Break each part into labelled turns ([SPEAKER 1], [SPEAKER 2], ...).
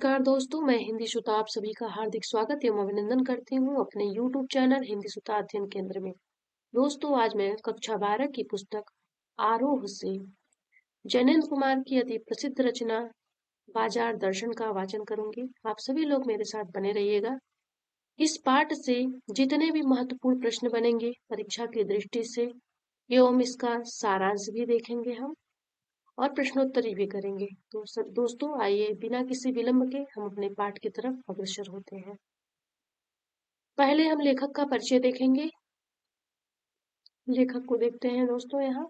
[SPEAKER 1] नमस्कार दोस्तों, मैं हिंदी सुता आप सभी का हार्दिक स्वागत एवं अभिनंदन करती हूँ अपने YouTube चैनल हिंदी सुता अध्ययन केंद्र में। दोस्तों, आज मैं कक्षा 12 की पुस्तक आरोह से जैनेन्द्र कुमार की अति प्रसिद्ध रचना बाजार दर्शन का वाचन करूंगी। आप सभी लोग मेरे साथ बने रहिएगा। इस पाठ से जितने भी महत्वपूर्ण प्रश्न बनेंगे परीक्षा की दृष्टि से एवं इसका सारांश भी देखेंगे हम और प्रश्नोत्तरी भी करेंगे। तो सब दोस्तों, आइए बिना किसी विलंब के हम अपने पाठ की तरफ अग्रसर होते हैं। पहले हम लेखक का परिचय देखेंगे। लेखक को देखते हैं दोस्तों यहाँ।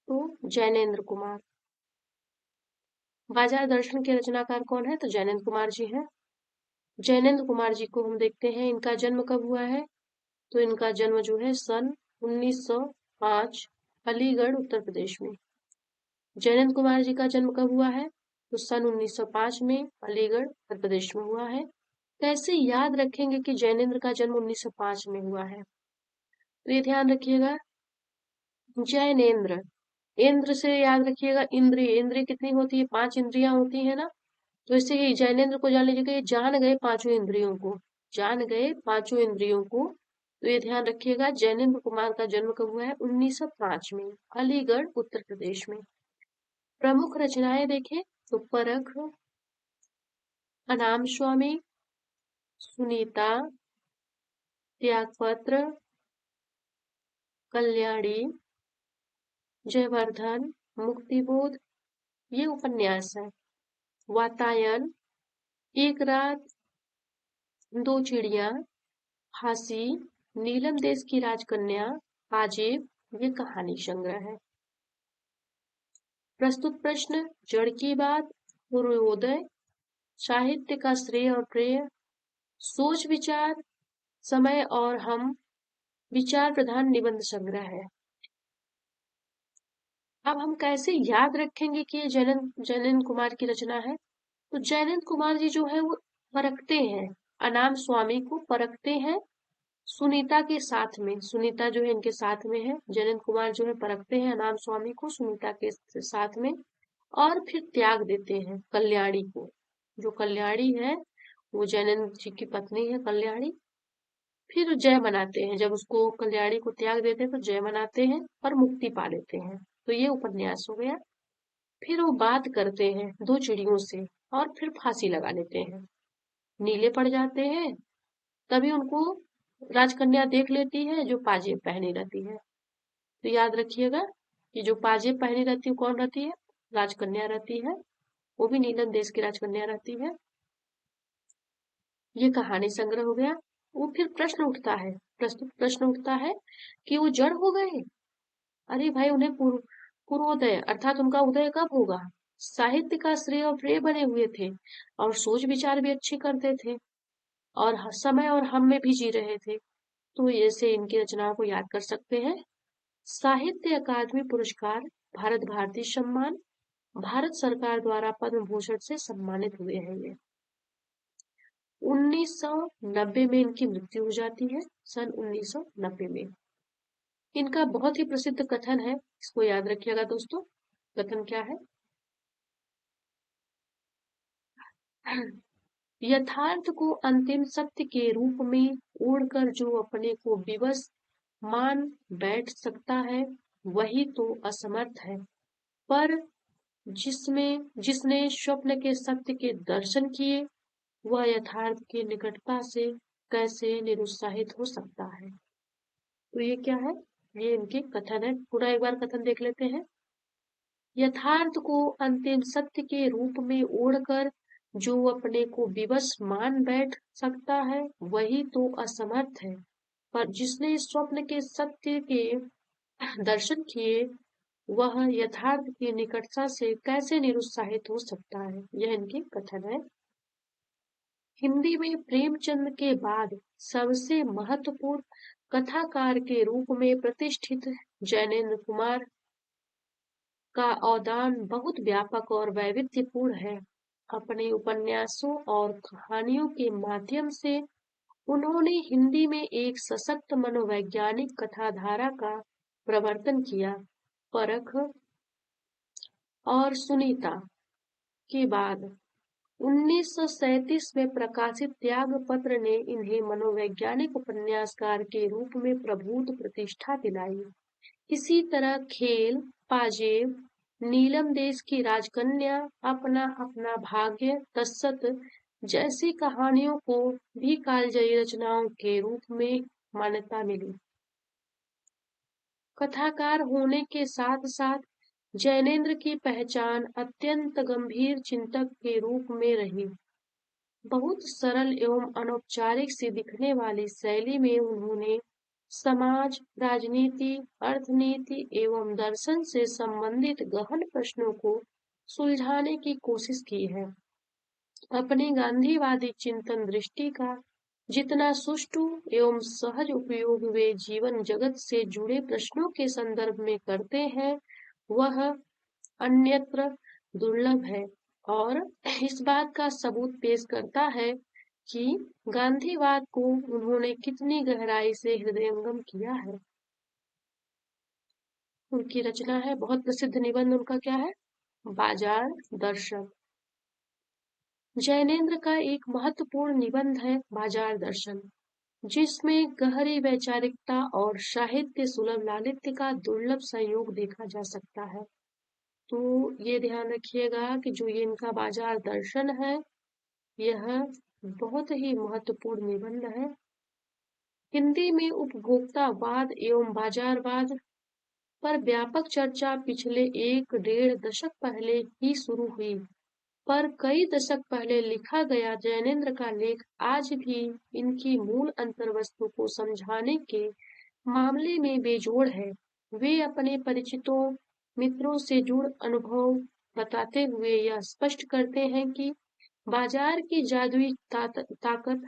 [SPEAKER 1] तो जैनेन्द्र कुमार। बाजार दर्शन के रचनाकार कौन है? तो जैनेन्द्र कुमार जी हैं। जैनेन्द्र कुमार जी को हम देखते हैं, इनका जन्म कब हुआ है? तो इनका जन्म जो है सन 1905 अलीगढ़ उत्तर प्रदेश में। जैनेन्द्र कुमार जी का जन्म कब हुआ है? तो सन 1905 में अलीगढ़ उत्तर प्रदेश में हुआ है। कैसे याद रखेंगे कि जैनेन्द्र का जन्म 1905 में हुआ है? तो ये ध्यान रखिएगा, जैनेन्द्र इंद्र से याद रखिएगा। इंद्रिय इंद्रिय कितनी होती है? 5 इंद्रियां होती है ना। तो इससे ही जैनेन्द्र को जान लीजिएगा, ये जान गए पांचों इंद्रियों को, जान गए पांचों इंद्रियों को। तो ये ध्यान रखिएगा, जैनेन्द्र कुमार का जन्म कब हुआ है? 1905 में अलीगढ़ उत्तर प्रदेश में। प्रमुख रचनाएं देखें तो परख, अनाम स्वामी, सुनीता, त्यागपत्र, कल्याणी, जयवर्धन, मुक्तिबोध, ये उपन्यास है। वातायन, एक रात, दो चिड़िया, फांसी, नीलम देश की राजकन्या, आजीब, ये कहानी संग्रह है। प्रस्तुत प्रश्न, जड़ की बात, पूर्वोदय, साहित्य का श्रेय और प्रेय, सोच विचार, समय और हम, विचार प्रधान निबंध संग्रह है। अब हम कैसे याद रखेंगे कि ये जैनेन्द्र कुमार की रचना है? तो जैनेन्द्र कुमार जी जो है वो परखते हैं, अनाम स्वामी को परखते हैं सुनीता के साथ में। सुनीता जो है इनके साथ में है। जैनेन्द्र कुमार जो है परखते हैं अनाम स्वामी को सुनीता के साथ में, और फिर त्याग देते हैं कल्याणी को। जो कल्याणी है वो जैनेन्द्र जी की पत्नी है कल्याणी। फिर जय मनाते हैं, जब उसको कल्याणी को त्याग देते हैं तो जय मनाते हैं और मुक्ति पा लेते हैं। तो ये उपन्यास हो गया। फिर वो बात करते हैं दो चिड़ियों से और फिर फांसी लगा लेते हैं। नीले पड़ जाते हैं, तभी उनको राजकन्या देख लेती है जो पाजेब पहनी रहती है। तो याद रखिएगा कि जो पाजेब पहनी रहती है कौन रहती है? राजकन्या रहती है। वो भी नीलम देश की राजकन्या रहती है। ये कहानी संग्रह हो गया। वो फिर प्रश्न उठता है, प्रस्तुत प्रश्न उठता है कि वो जड़ हो गए। अरे भाई, उन्हें पूर्वोदय अर्थात उनका उदय कब होगा? साहित्य का श्रेय और प्रेय बने हुए थे और सोच विचार भी अच्छी करते थे और समय और हम में भी जी रहे थे। तो ऐसे इनकी रचनाओं को याद कर सकते हैं। साहित्य अकादमी पुरस्कार, भारत भारती सम्मान, भारत सरकार द्वारा पद्म भूषण से सम्मानित हुए हैं ये। 1990 में इनकी मृत्यु हो जाती है, सन 1990 में। इनका बहुत ही प्रसिद्ध कथन है, इसको याद रखिएगा दोस्तों। कथन क्या है? यथार्थ को अंतिम सत्य के रूप में ओढ़कर जो अपने को विवश मान बैठ सकता है वही तो असमर्थ है। पर जिसने स्वप्न के सत्य के दर्शन किए वह यथार्थ की निकटता से कैसे निरुत्साहित हो सकता है? तो ये क्या है? ये इनके कथन है। पूरा एक बार कथन देख लेते हैं। यथार्थ को अंतिम सत्य के रूप में ओढ़कर जो अपने को विवश मान बैठ सकता है वही तो असमर्थ है। पर जिसने स्वप्न के सत्य के दर्शन किए वह यथार्थ की निकटता से कैसे निरुत्साहित हो सकता है? यह इनके कथन है। हिंदी में प्रेमचंद के बाद सबसे महत्वपूर्ण कथाकार के रूप में प्रतिष्ठित जैनेन्द्र कुमार का अवदान बहुत व्यापक और वैविध्यपूर्ण है। अपने उपन्यासों और कहानियों के माध्यम से उन्होंने हिंदी में एक सशक्त मनोवैज्ञानिक कथाधारा का प्रवर्तन किया। परख और सुनीता के बाद 1937 में प्रकाशित त्याग पत्र ने इन्हें मनोवैज्ञानिक उपन्यासकार के रूप में प्रभुत्व प्रतिष्ठा दिलाई। इसी तरह खेल, पाजेब, नीलम देश की राजकन्या, अपना अपना भाग्य, तस्सत जैसी कहानियों को भी कालजयी रचनाओं के रूप में मान्यता मिली। कथाकार होने के साथ साथ जैनेंद्र की पहचान अत्यंत गंभीर चिंतक के रूप में रही। बहुत सरल एवं अनौपचारिक सी दिखने वाली शैली में उन्होंने समाज, राजनीति, अर्थनीति एवं दर्शन से संबंधित गहन प्रश्नों को सुलझाने की कोशिश की है। अपनी गांधीवादी चिंतन दृष्टि का जितना सुष्ठु एवं सहज उपयोग वे जीवन जगत से जुड़े प्रश्नों के संदर्भ में करते हैं, वह अन्यत्र दुर्लभ है और इस बात का सबूत पेश करता है कि गांधीवाद को उन्होंने कितनी गहराई से हृदयंगम किया है। उनकी रचना है, बहुत प्रसिद्ध निबंध उनका क्या है? बाजार दर्शन। जैनेंद्र का एक महत्वपूर्ण निबंध है बाजार दर्शन, जिसमें गहरी वैचारिकता और साहित्य सुलभ लालित्य का दुर्लभ संयोग देखा जा सकता है। तो ये ध्यान रखिएगा कि जो ये इनका बाजार दर्शन है, यह बहुत ही महत्वपूर्ण निबंध है। हिंदी में उपभोक्तावाद एवं बाजारवाद पर व्यापक चर्चा पिछले 1-1.5 दशक पहले ही शुरू हुई, पर कई दशक पहले लिखा गया जैनेंद्र का लेख आज भी इनकी मूल अंतर्वस्तु को समझाने के मामले में बेजोड़ है। वे अपने परिचितों, मित्रों से जुड़ अनुभव बताते हुए यह स्पष्ट करते हैं कि बाजार की जादुई ताकत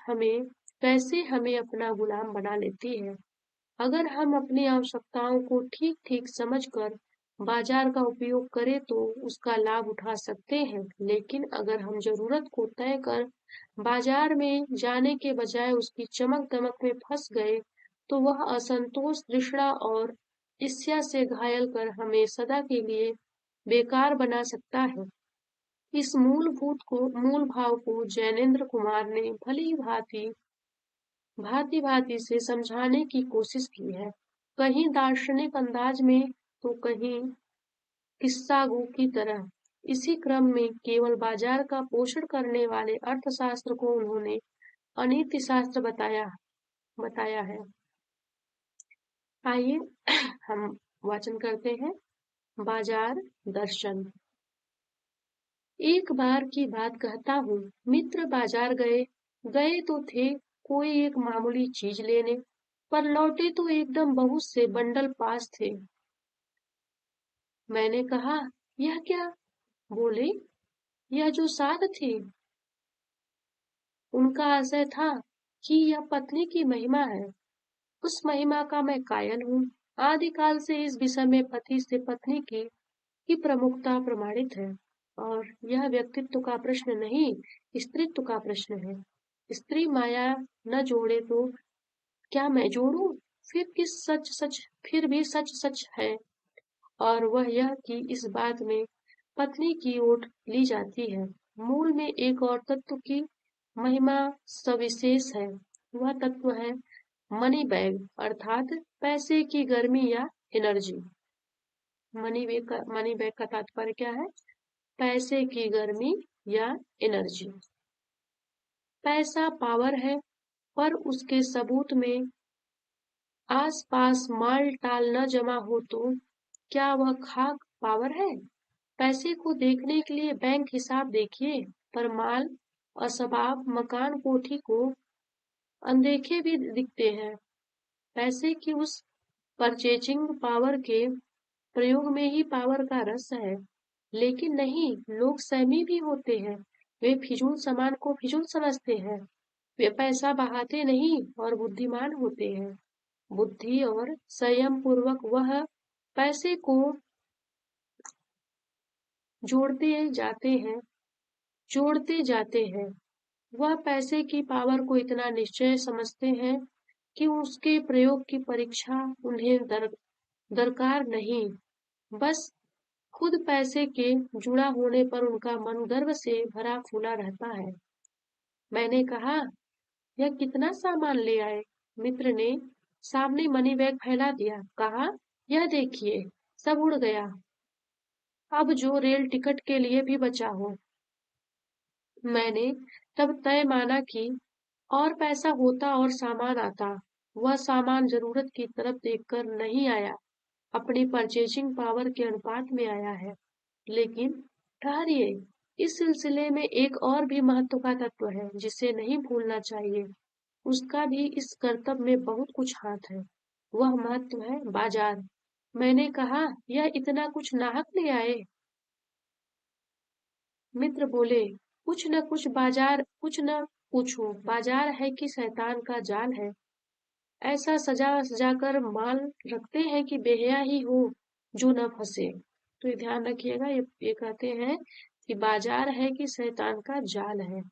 [SPEAKER 1] कैसे हमें अपना गुलाम बना लेती है। अगर हम अपनी आवश्यकताओं को ठीक ठीक समझकर बाजार का उपयोग करें तो उसका लाभ उठा सकते हैं, लेकिन अगर हम जरूरत को तय कर बाजार में जाने के बजाय उसकी चमक दमक में फंस गए तो वह असंतोष, तृष्णा और ईर्ष्या से घायल कर हमें सदा के लिए बेकार बना सकता है। इस मूल भाव को जैनेंद्र कुमार ने भली भांति से समझाने की कोशिश की है, कहीं दार्शनिक अंदाज में तो कहीं किस्सागो की तरह। इसी क्रम में केवल बाजार का पोषण करने वाले अर्थशास्त्र को उन्होंने अनीति शास्त्र बताया है। आइए हम वाचन करते हैं बाजार दर्शन। एक बार की बात कहता हूँ, मित्र बाजार गए तो थे कोई एक मामूली चीज लेने, पर लौटे तो एकदम बहुत से बंडल पास थे। मैंने कहा, यह क्या? बोले, यह जो साध थी। उनका आशय था कि यह पत्नी की महिमा है। उस महिमा का मैं कायल हूँ। आदिकाल से इस विषय में पति से पत्नी की ही प्रमुखता प्रमाणित है और यह व्यक्तित्व का प्रश्न नहीं, स्त्रीत्व का प्रश्न है। स्त्री माया न जोड़े तो क्या मैं जोड़ूं? फिर भी सच सच है, और वह यह कि इस बात में पत्नी की ओट ली जाती है। मूल में एक और तत्व की महिमा सविशेष है। वह तत्व है मनी बैग, अर्थात पैसे की गर्मी या एनर्जी। मनी बैग का तात्पर्य क्या है? पैसे की गर्मी या एनर्जी। पैसा पावर है, पर उसके सबूत में आस-पास माल टाल न जमा हो तो क्या वह खाक पावर है? पैसे को देखने के लिए बैंक हिसाब देखिए, पर माल, असबाब, मकान, कोठी को अनदेखे भी दिखते हैं। पैसे की उस परचेजिंग पावर के प्रयोग में ही पावर का रस है। लेकिन नहीं, लोग सहमी भी होते हैं। वे फिजूल सामान को फिजूल समझते हैं। वे पैसा बहाते नहीं और बुद्धिमान होते हैं। बुद्धि और संयम पूर्वक वह पैसे को जोड़ते जाते हैं। वह पैसे की पावर को इतना निश्चय समझते हैं कि उसके प्रयोग की परीक्षा उन्हें दरकार नहीं, बस खुद पैसे के जुड़ा होने पर उनका मन गर्व से भरा फूला रहता है। मैंने कहा, यह कितना सामान ले आए? मित्र ने सामने मनी बैग फैला दिया। कहा, यह देखिए, सब उड़ गया। अब जो रेल टिकट के लिए भी बचा हो। मैंने तब तय माना कि और पैसा होता और सामान आता। वह सामान जरूरत की तरफ देखकर नहीं आया, अपनी परचेजिंग पावर के अनुपात में आया है। लेकिन ठहरिए, इस सिलसिले में एक और भी महत्व का तत्व है जिसे नहीं भूलना चाहिए। उसका भी इस कर्तव्य में बहुत कुछ हाथ है। वह महत्व है बाजार। मैंने कहा, यह इतना कुछ नाहक ले आए? मित्र बोले, कुछ न पूछो, बाजार है कि शैतान का जाल है। ऐसा सजा सजा कर माल रखते हैं कि बेहया ही हो जो न फंसे। तो ये ध्यान रखिएगा, ये कहते हैं कि बाजार है कि शैतान का जाल है।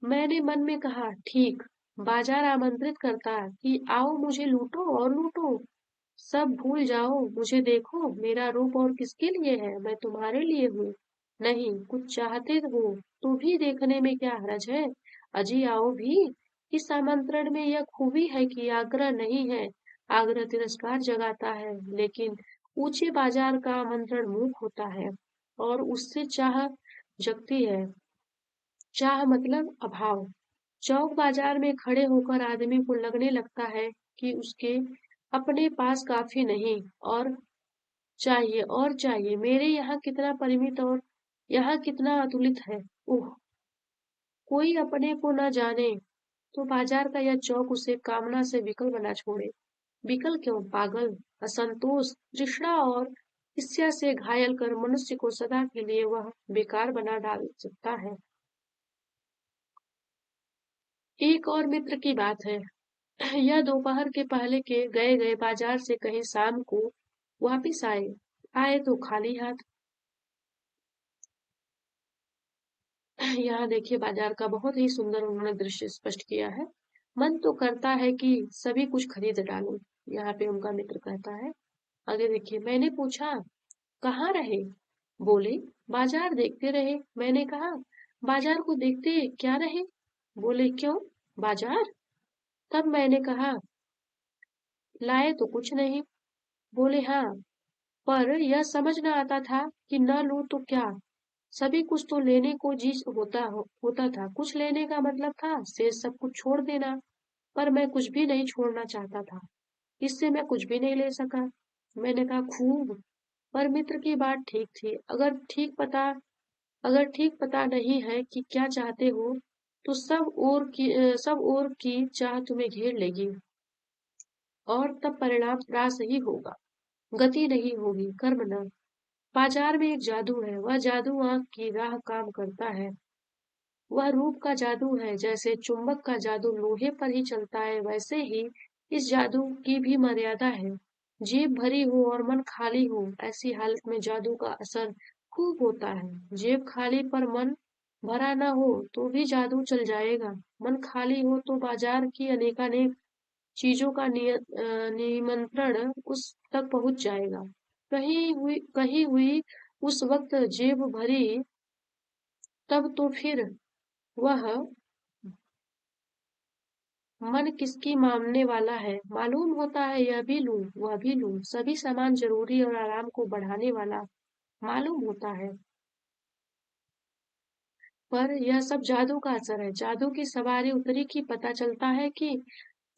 [SPEAKER 1] मैंने मन में कहा, ठीक, बाजार आमंत्रित करता कि आओ मुझे लूटो और लूटो। सब भूल जाओ, मुझे देखो, मेरा रूप और किसके लिए है? मैं तुम्हारे लिए हूँ। नहीं, कुछ चाहते हो तो भी देखने में क्या हर्ज है? अजी आओ भी। इस आमंत्रण में यह खूबी है कि आग्रह नहीं है। आग्रह तिरस्कार जगाता है, लेकिन ऊंचे बाजार का आमंत्रण मूक होता है और उससे चाह जगती है। चाह मतलब अभाव। चौक बाजार में खड़े होकर आदमी को लगने लगता है कि उसके अपने पास काफी नहीं और चाहिए। मेरे यहाँ कितना परिमित और यहाँ कितना अतुलित है। ओह, कोई अपने को न जाने तो बाजार का यह चौक उसे कामना से विकल बना छोड़े। विकल क्यों? पागल, असंतोष, तृष्णा और ईर्ष्या से घायल कर मनुष्य को सदा के लिए वह बेकार बना डाल सकता है। एक और मित्र की बात है। यह दोपहर के पहले के गए गए बाजार से कहीं शाम को वापिस आए। आए तो खाली हाथ। यहाँ देखिए बाजार का बहुत ही सुंदर उन्होंने दृश्य स्पष्ट किया है। मन तो करता है कि सभी कुछ खरीद डालूं। यहाँ पे उनका मित्र कहता है। आगे देखिए, मैंने पूछा, कहाँ रहे? बोले, बाजार देखते रहे। मैंने कहा, बाजार को देखते क्या रहे? बोले, क्यों, बाजार? तब मैंने कहा, लाए तो कुछ नहीं। बोले, हाँ, पर यह समझ न आता था कि न लूं तो क्या। सभी कुछ तो लेने को जी होता था। कुछ लेने का मतलब था शेष सब कुछ छोड़ देना। पर मैं कुछ भी नहीं छोड़ना चाहता था। इससे मैं कुछ भी नहीं ले सका। मैंने कहा, खूब। पर मित्र की बात ठीक थी। अगर ठीक पता नहीं है कि क्या चाहते हो तो सब ओर की चाह तुम्हें घेर लेगी और तब परिणाम रास ही होगा। गति नहीं होगी, कर्म न। बाजार में एक जादू है। वह जादू आंख की राह काम करता है। वह रूप का जादू है। जैसे चुंबक का जादू लोहे पर ही चलता है, वैसे ही इस जादू की भी मर्यादा है। जेब भरी हो और मन खाली हो, ऐसी हालत में जादू का असर खूब होता है। जेब खाली पर मन भरा न हो तो भी जादू चल जाएगा। मन खाली हो तो बाजार की अनेकानेक चीजों का निमंत्रण उस तक पहुंच जाएगा। कही हुई उस वक्त जेब भरी, तब तो फिर वह मन किसकी मानने वाला है? मालूम होता है यह भी लूं, वह भी लूं, सभी सामान जरूरी और आराम को बढ़ाने वाला मालूम होता है। पर यह सब जादू का असर है। जादू की सवारी उतरी की पता चलता है कि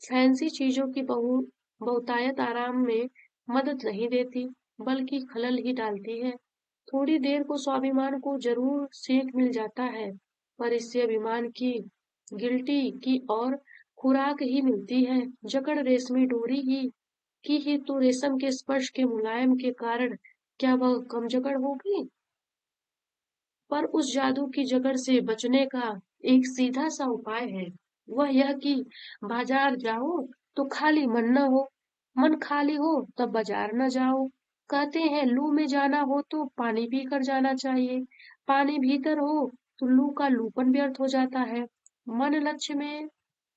[SPEAKER 1] फैंसी चीजों की बहुतायत आराम में मदद नहीं देती, बल्कि खलल ही डालती है। थोड़ी देर को स्वाभिमान को जरूर सेक मिल जाता है, पर इससे अभिमान की गिल्टी की और खुराक ही मिलती है। जकड़ रेशमी डोरी ही तो रेशम के स्पर्श के मुलायम के कारण क्या वह कम जकड़ होगी? पर उस जादू की जकड़ से बचने का एक सीधा सा उपाय है। वह यह कि बाजार जाओ तो खाली मन न हो। मन खाली हो तब बाजार न जाओ। कहते हैं लू में जाना हो तो पानी पी कर जाना चाहिए। पानी भीतर हो तो लू का लूपन व्यर्थ हो जाता है। मन लक्ष्य में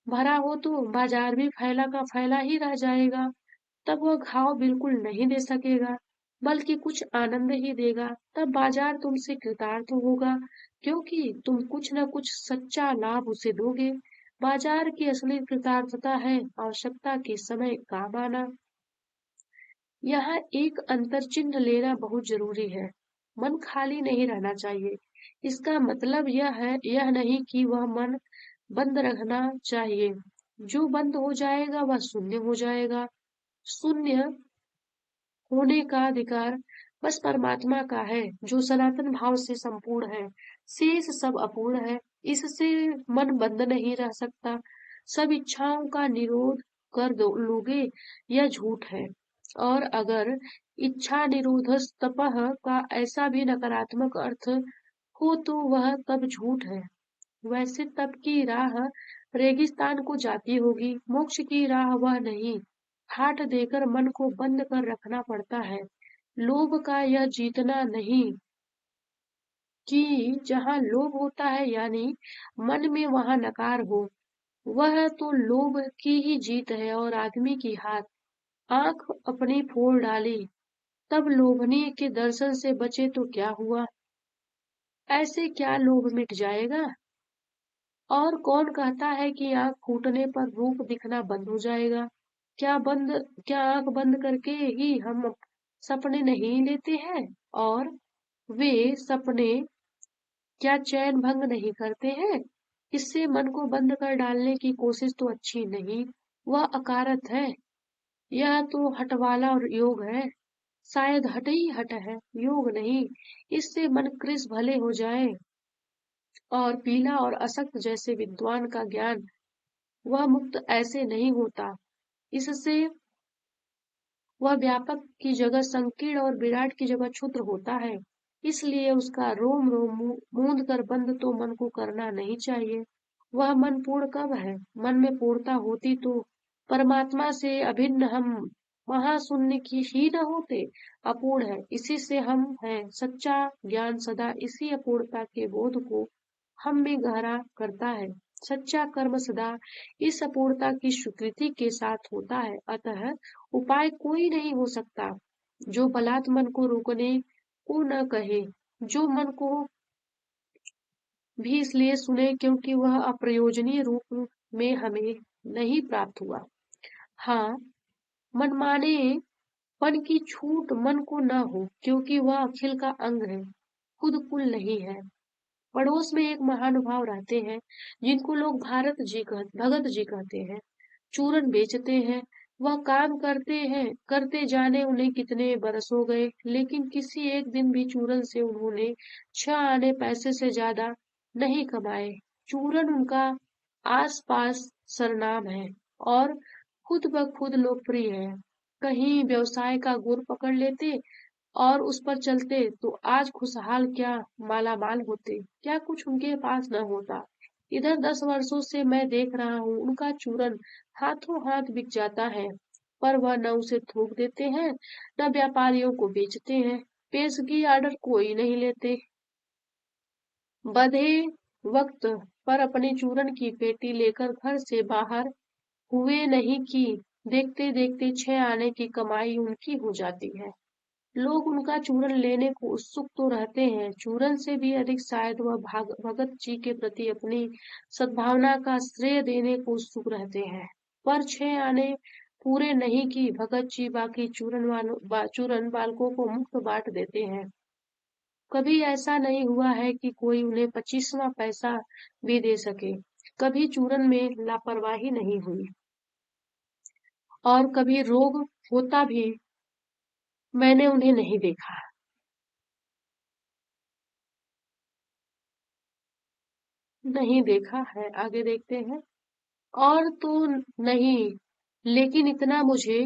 [SPEAKER 1] भरा हो तो बाजार भी फैला का फैला ही रह जाएगा। तब वह घाव बिल्कुल नहीं दे सकेगा। बल्कि कुछ आनंद ही देगा, तब बाजार तुमसे कृतार्थ होगा, क्योंकि तुम कुछ न कुछ सच्चा लाभ उसे दोगे। बाजार की असली कृतार्थता है आवश्यकता के समय काम आना। यहाँ एक अंतर चिन्ह लेना बहुत जरूरी है। मन खाली नहीं रहना चाहिए। इसका मतलब यह नहीं कि वह मन बंद रखना चाहिए। जो बंद हो जाएगा वह शून्य हो जाएगा। शून्य होने का अधिकार बस परमात्मा का है, जो सनातन भाव से संपूर्ण है। शेष सब अपूर्ण है। इससे मन बंद नहीं रह सकता। सब इच्छाओं का निरोध कर दो लोगे, यह झूठ है। और अगर इच्छा निरोध तपह का ऐसा भी नकारात्मक अर्थ हो तो वह तब झूठ है। वैसे तप की राह रेगिस्तान को जाती होगी, मोक्ष की राह वह नहीं। हाथ देकर मन को बंद कर रखना पड़ता है। लोभ का यह जीतना नहीं कि जहाँ लोभ होता है यानी मन में वहाँ नकार हो, वह तो लोभ की ही जीत है। और आदमी की हाथ आंख अपनी फोड़ डाली, तब लोभनीय के दर्शन से बचे तो क्या हुआ? ऐसे क्या लोभ मिट जाएगा? और कौन कहता है कि आंख फूटने पर रूप दिखना बंद हो जाएगा? क्या आंख बंद करके ही हम सपने नहीं लेते हैं? और वे सपने क्या चैन भंग नहीं करते हैं? इससे मन को बंद कर डालने की कोशिश तो अच्छी नहीं, वह अकारत है। यह तो हटवाला और योग है। शायद हट ही हट है, योग नहीं। इससे मन कृश भले हो जाए और पीला और असक्त जैसे विद्वान का ज्ञान, वह मुक्त ऐसे नहीं होता। इससे वह व्यापक की जगह संकीर्ण और विराट की जगह क्षुद्र होता है। इसलिए उसका रोम रोम मूंद कर बंद तो मन को करना नहीं चाहिए। वह मन पूर्ण कब है? मन में पूर्णता होती तो परमात्मा से अभिन्न हम महाशून्य की ही न होते। अपूर्ण है, इसी से हम हैं। सच्चा ज्ञान सदा इसी अपूर्णता के बोध को हम में गहरा करता है। सच्चा कर्म सदा इस अपूर्णता की स्वीकृति के साथ होता है। अतः उपाय कोई नहीं हो सकता जो बलात् मन को रोकने को न कहे, जो मन को भी इसलिए सुने क्योंकि वह अप्रयोजनीय रूप में हमें नहीं प्राप्त हुआ। हाँ, मनमाने पन की छूट मन को न हो, क्योंकि वह अखिल का अंग है, खुद कुल नहीं है। पड़ोस में एक महानुभाव रहते हैं जिनको लोग भगत जी कहते हैं। चूरन बेचते हैं। वह काम करते जाने उन्हें कितने बरस हो गए, लेकिन किसी एक दिन भी चूरन से उन्होंने 6 आने पैसे से ज्यादा नहीं कमाए। चूरन उनका आस पास सरनाम है और खुद ब खुद लोकप्रिय है। कहीं व्यवसाय का गुर पकड़ लेते और उस पर चलते तो आज खुशहाल क्या मालामाल होते, क्या कुछ उनके पास न होता। इधर 10 वर्षों से मैं देख रहा हूँ, उनका चूरन हाथों हाथ बिक जाता है, पर वह न उसे थोक देते हैं, न व्यापारियों को बेचते हैं। पेशगी आर्डर कोई नहीं लेते। बधे वक्त पर अपने चूरन की पेटी लेकर घर से बाहर हुए नहीं कि देखते देखते 6 आने की कमाई उनकी हो जाती है। लोग उनका चूरन लेने को उत्सुक तो रहते हैं, चूरन से भी अधिक शायद वह भगत जी के प्रति अपनी सद्भावना का श्रेय देने को उत्सुक रहते हैं। पर 6 आने पूरे नहीं कि भगत जी बाकी चूरन बालकों को मुफ्त बांट देते हैं। कभी ऐसा नहीं हुआ है कि कोई उन्हें 25वां पैसा भी दे सके। कभी चूरन में लापरवाही नहीं हुई, और कभी रोग होता भी मैंने उन्हें नहीं देखा। नहीं देखा है, आगे देखते हैं। और तो नहीं, लेकिन इतना मुझे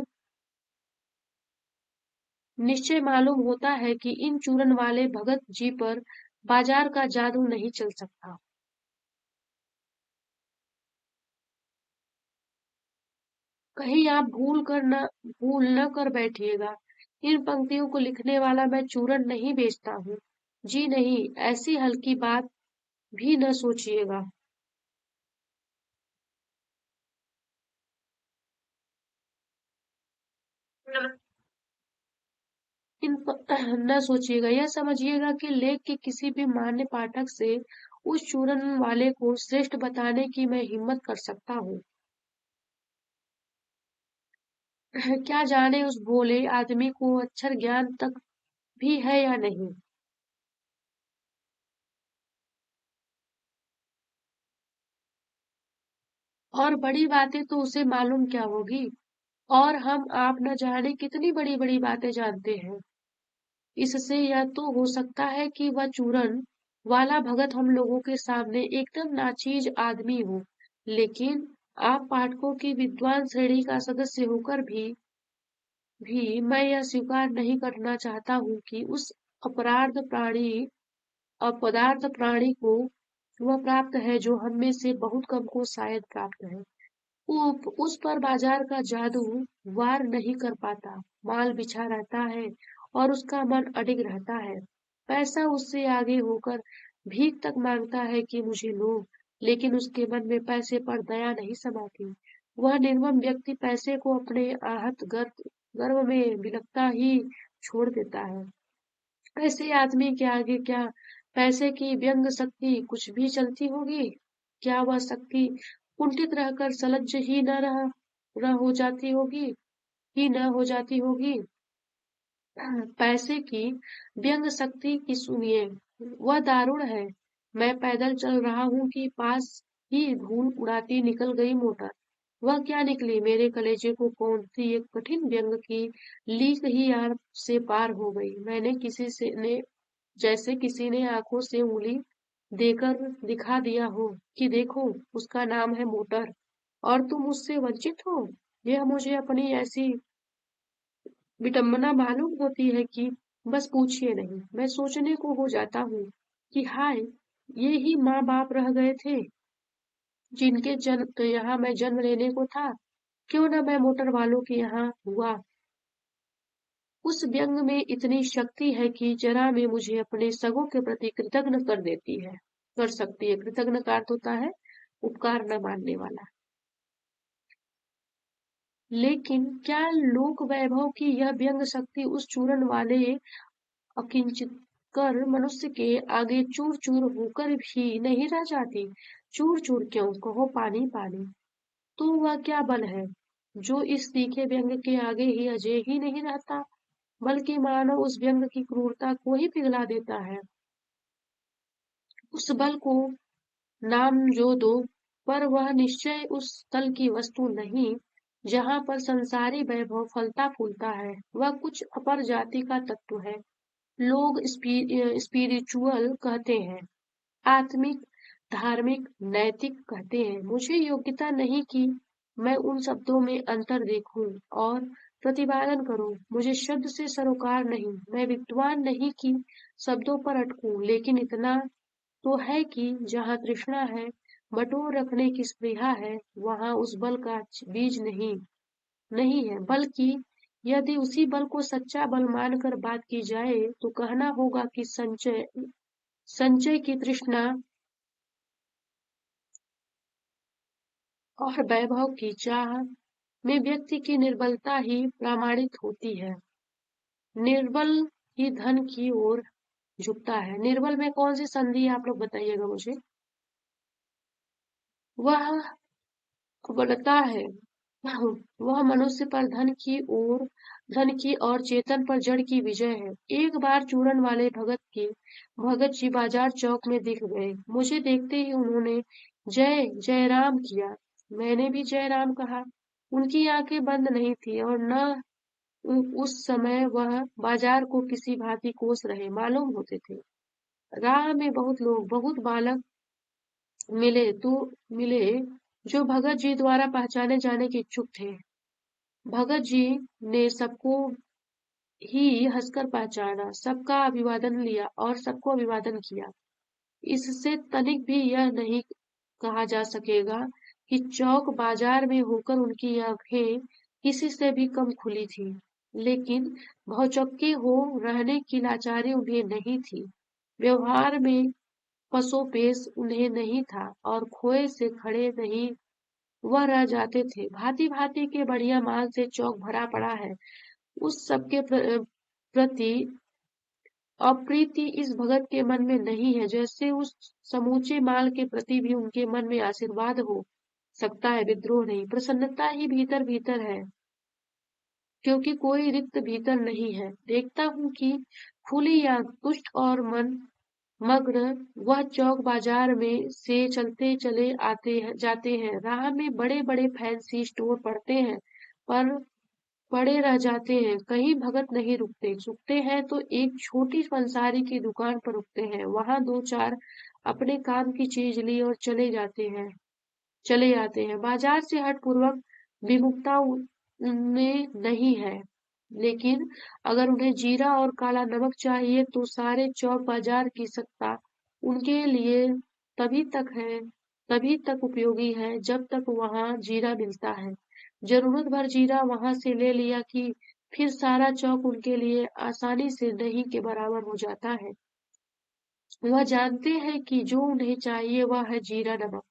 [SPEAKER 1] निश्चय मालूम होता है कि इन चूरन वाले भगत जी पर बाजार का जादू नहीं चल सकता। कहीं आप भूल न कर बैठिएगा। इन पंक्तियों को लिखने वाला मैं चूरन नहीं बेचता हूँ। जी नहीं, ऐसी हल्की बात भी न सोचिएगा। इन न सोचिएगा। यह समझिएगा कि लेख के किसी भी मान्य पाठक से उस चूरन वाले को श्रेष्ठ बताने की मैं हिम्मत कर सकता हूँ। क्या जाने उस भोले आदमी को अक्षर ज्ञान तक भी है या नहीं। और बड़ी बातें तो उसे मालूम क्या होगी। और हम आप न जाने कितनी बड़ी बड़ी बातें जानते हैं। इससे यह तो हो सकता है कि वह चूरन वाला भगत हम लोगों के सामने एकदम नाचीज आदमी हो, लेकिन आप पाठकों की विद्वान श्रेणी का सदस्य होकर भी मैं यह स्वीकार नहीं करना चाहता हूँ कि उस अपराध प्राणी अपदार्थ प्राणी को वह प्राप्त है जो हम में से बहुत कम को शायद प्राप्त है। उस पर बाजार का जादू वार नहीं कर पाता। माल बिछा रहता है और उसका मन अडिग रहता है। पैसा उससे आगे होकर भीख तक मांगता है कि मुझे लो, लेकिन उसके मन में पैसे पर दया नहीं समाती। वह निर्मम व्यक्ति पैसे को अपने आहत गर्व में बिलकता ही छोड़ देता है। ऐसे आदमी के आगे क्या पैसे की व्यंग शक्ति कुछ भी चलती होगी। क्या वह शक्ति कुंठित रहकर सलज्ज ही न हो जाती होगी ही न हो जाती होगी। पैसे की व्यंग शक्ति की सुनिए, वह दारुण है। मैं पैदल चल रहा हूँ कि पास ही धूल उड़ाती निकल गई मोटर। वह क्या निकली, मेरे कलेजे को कौंधती एक कठिन व्यंग की लीक ही आर से पार हो गई। मैंने किसी से ने जैसे किसी ने आंखों से उंगली देकर दिखा दिया हो कि देखो उसका नाम है मोटर और तुम उससे वंचित हो। यह मुझे अपनी ऐसी विडंबना मालूम होती है कि बस पूछिए नहीं। मैं सोचने को हो जाता हूँ कि हाय, ये ही माँ बाप रह गए थे जिनके जन्म यहाँ मैं जन्म लेने को था। क्यों न मैं मोटर वालों के यहाँ हुआ। उस व्यंग में इतनी शक्ति है कि जरा में मुझे अपने सगों के प्रति कृतज्ञ कर सकती है। कृतज्ञ का अर्थ होता है उपकार न मानने वाला। लेकिन क्या लोक वैभव की यह व्यंग शक्ति उस चूरन वाले अकिंचित कर मनुष्य के आगे चूर चूर होकर भी नहीं रह जाती। चूर चूर क्यों, कहो पानी पानी। तो वह क्या बल है जो इस तीखे व्यंग के आगे ही अजय ही नहीं रहता, बल्कि मानव उस व्यंग की क्रूरता को ही पिघला देता है। उस बल को नाम जो दो, पर वह निश्चय उस स्थल की वस्तु नहीं जहाँ पर संसारी वैभव फलता फूलता है। वह कुछ अपर जाति का तत्व है। लोग स्पिरिचुअल कहते हैं, आत्मिक, धार्मिक, नैतिक कहते हैं। मुझे योग्यता नहीं कि मैं उन शब्दों में अंतर देखूं और प्रतिपादन करूं। मुझे शब्द से सरोकार नहीं। मैं विद्वान नहीं कि शब्दों पर अटकूं, लेकिन इतना तो है कि जहाँ तृष्णा है, बटोर रखने की स्पृहा है, वहाँ उस बल का बीज नहीं नहीं है। बल्कि यदि उसी बल को सच्चा बल मानकर बात की जाए तो कहना होगा कि संचय संचय की तृष्णा और वैभव की चाह में व्यक्ति की निर्बलता ही प्रमाणित होती है। निर्बल ही धन की ओर झुकता है। निर्बल में कौन सी संधि है आप लोग बताइएगा मुझे। वह बलता है। वह मनुष्य पर धन की और चेतन पर जड़ की विजय है। एक बार चूरन वाले भगत जी बाजार चौक में दिख गए। मुझे देखते ही उन्होंने जय जय राम किया। मैंने भी जय राम कहा। उनकी आंखें बंद नहीं थी और न उस समय वह बाजार को किसी भांति कोस रहे मालूम होते थे। राह में बहुत लोग, बहुत बालक मिले तो मिले जो भगत जी द्वारा पहचाने जाने के इच्छुक थे। भगत जी ने सबको ही हंसकर पहचाना, सबका अभिवादन लिया और सबको अभिवादन किया। इससे तनिक भी यह नहीं कहा जा सकेगा कि चौक बाजार में होकर उनकी आंखें किसी से भी कम खुली थी, लेकिन भौचक्के हो रहने की लाचारी उन्हें नहीं थी। व्यवहार में पसोपेश उन्हें नहीं था और खोए से खड़े नहीं वह रह जाते थे। भांति भांति के बढ़िया माल से चौक भरा पड़ा है। उस सबके प्रति अप्रीति इस भगत के मन में नहीं है, जैसे उस समूचे माल के प्रति भी उनके मन में आशीर्वाद हो सकता है, विद्रोह नहीं। प्रसन्नता ही भीतर भीतर है, क्योंकि कोई रिक्त भीतर नहीं है। देखता हूँ कि खुली या तुष्ट और मन मग्न वह चौक बाजार में से चलते चले आते हैं जाते हैं। राह में बड़े बड़े फैंसी स्टोर पड़ते हैं, पर पड़े रह जाते हैं। कहीं भगत नहीं रुकते, रुकते हैं तो एक छोटी पंसारी की दुकान पर रुकते हैं। वहां दो चार अपने काम की चीज ली और चले आते हैं। बाजार से हट पूर्वक विमुखता उनमें नहीं है, लेकिन अगर उन्हें जीरा और काला नमक चाहिए तो सारे चौक बाजार की सत्ता उनके लिए तभी तक है तभी तक उपयोगी है जब तक वहां जीरा मिलता है। जरूरत भर जीरा वहां से ले लिया कि फिर सारा चौक उनके लिए आसानी से नहीं के बराबर हो जाता है। वह जानते हैं कि जो उन्हें चाहिए वह है जीरा नमक,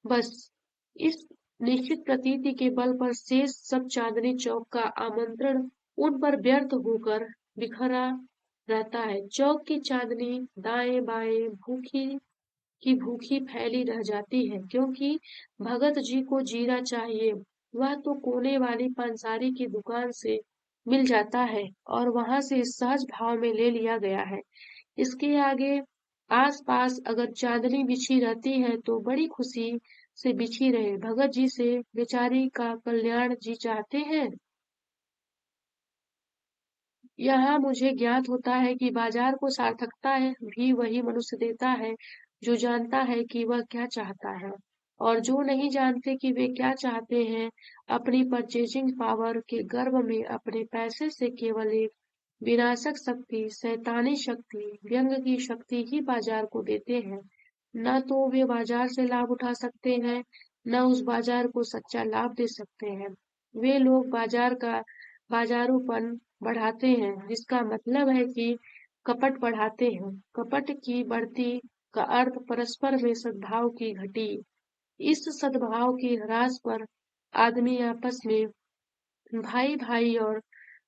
[SPEAKER 1] बस। इस निश्चित प्रतीति के बल पर शेष सब चांदनी चौक का आमंत्रण उन पर व्यर्थ होकर बिखरा रहता है। चौक की चांदनी दाएं बाएं भूखी फैली रह जाती है, क्योंकि भगत जी को जीरा चाहिए। वह तो कोने वाली पंसारी की दुकान से मिल जाता है और वहां से सहज भाव में ले लिया गया है। इसके आगे आस-पास अगर चांदनी बिछी रहती है तो बड़ी खुशी से बिछी रहे। भगत जी से बेचारी का कल्याण जी चाहते हैं। यहाँ मुझे ज्ञात होता है कि बाजार को सार्थकता है भी वही मनुष्य देता है जो जानता है कि वह क्या चाहता है, और जो नहीं जानते कि वे क्या चाहते हैं, अपनी परचेजिंग पावर के गर्व में अपने पैसे से केवल एक विनाशक शक्ति, शैतानी शक्ति, व्यंग की शक्ति ही बाजार को देते हैं। न तो वे बाजार से लाभ उठा सकते हैं, न उस बाजार को सच्चा लाभ दे सकते हैं। वे लोग बाजार का बाजारूपन बढ़ाते हैं, जिसका मतलब है कि कपट बढ़ाते हैं। कपट की बढ़ती का अर्थ परस्पर में सद्भाव की घटी। इस सद्भाव के ह्रास पर आदमी आपस में भाई भाई और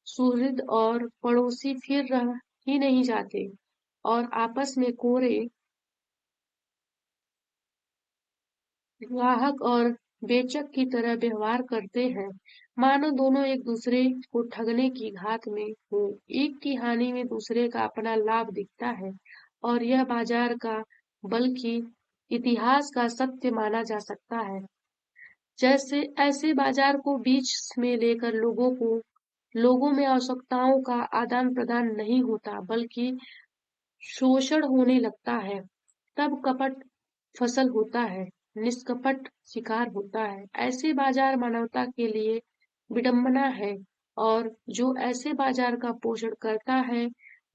[SPEAKER 1] सुहृद और पड़ोसी फिर रह ही नहीं जाते, और आपस में कोरे ग्राहक और बेचक की तरह व्यवहार करते हैं, मानो दोनों एक दूसरे को ठगने की घात में हो। एक की हानि में दूसरे का अपना लाभ दिखता है, और यह बाजार का बल्कि इतिहास का सत्य माना जा सकता है। जैसे ऐसे बाजार को बीच में लेकर लोगों में आवश्यकताओं का आदान प्रदान नहीं होता, बल्कि शोषण होने लगता है। तब कपट फसल होता है, निष्कपट शिकार होता है। ऐसे बाजार मानवता के लिए विडंबना है, और जो ऐसे बाजार का पोषण करता है,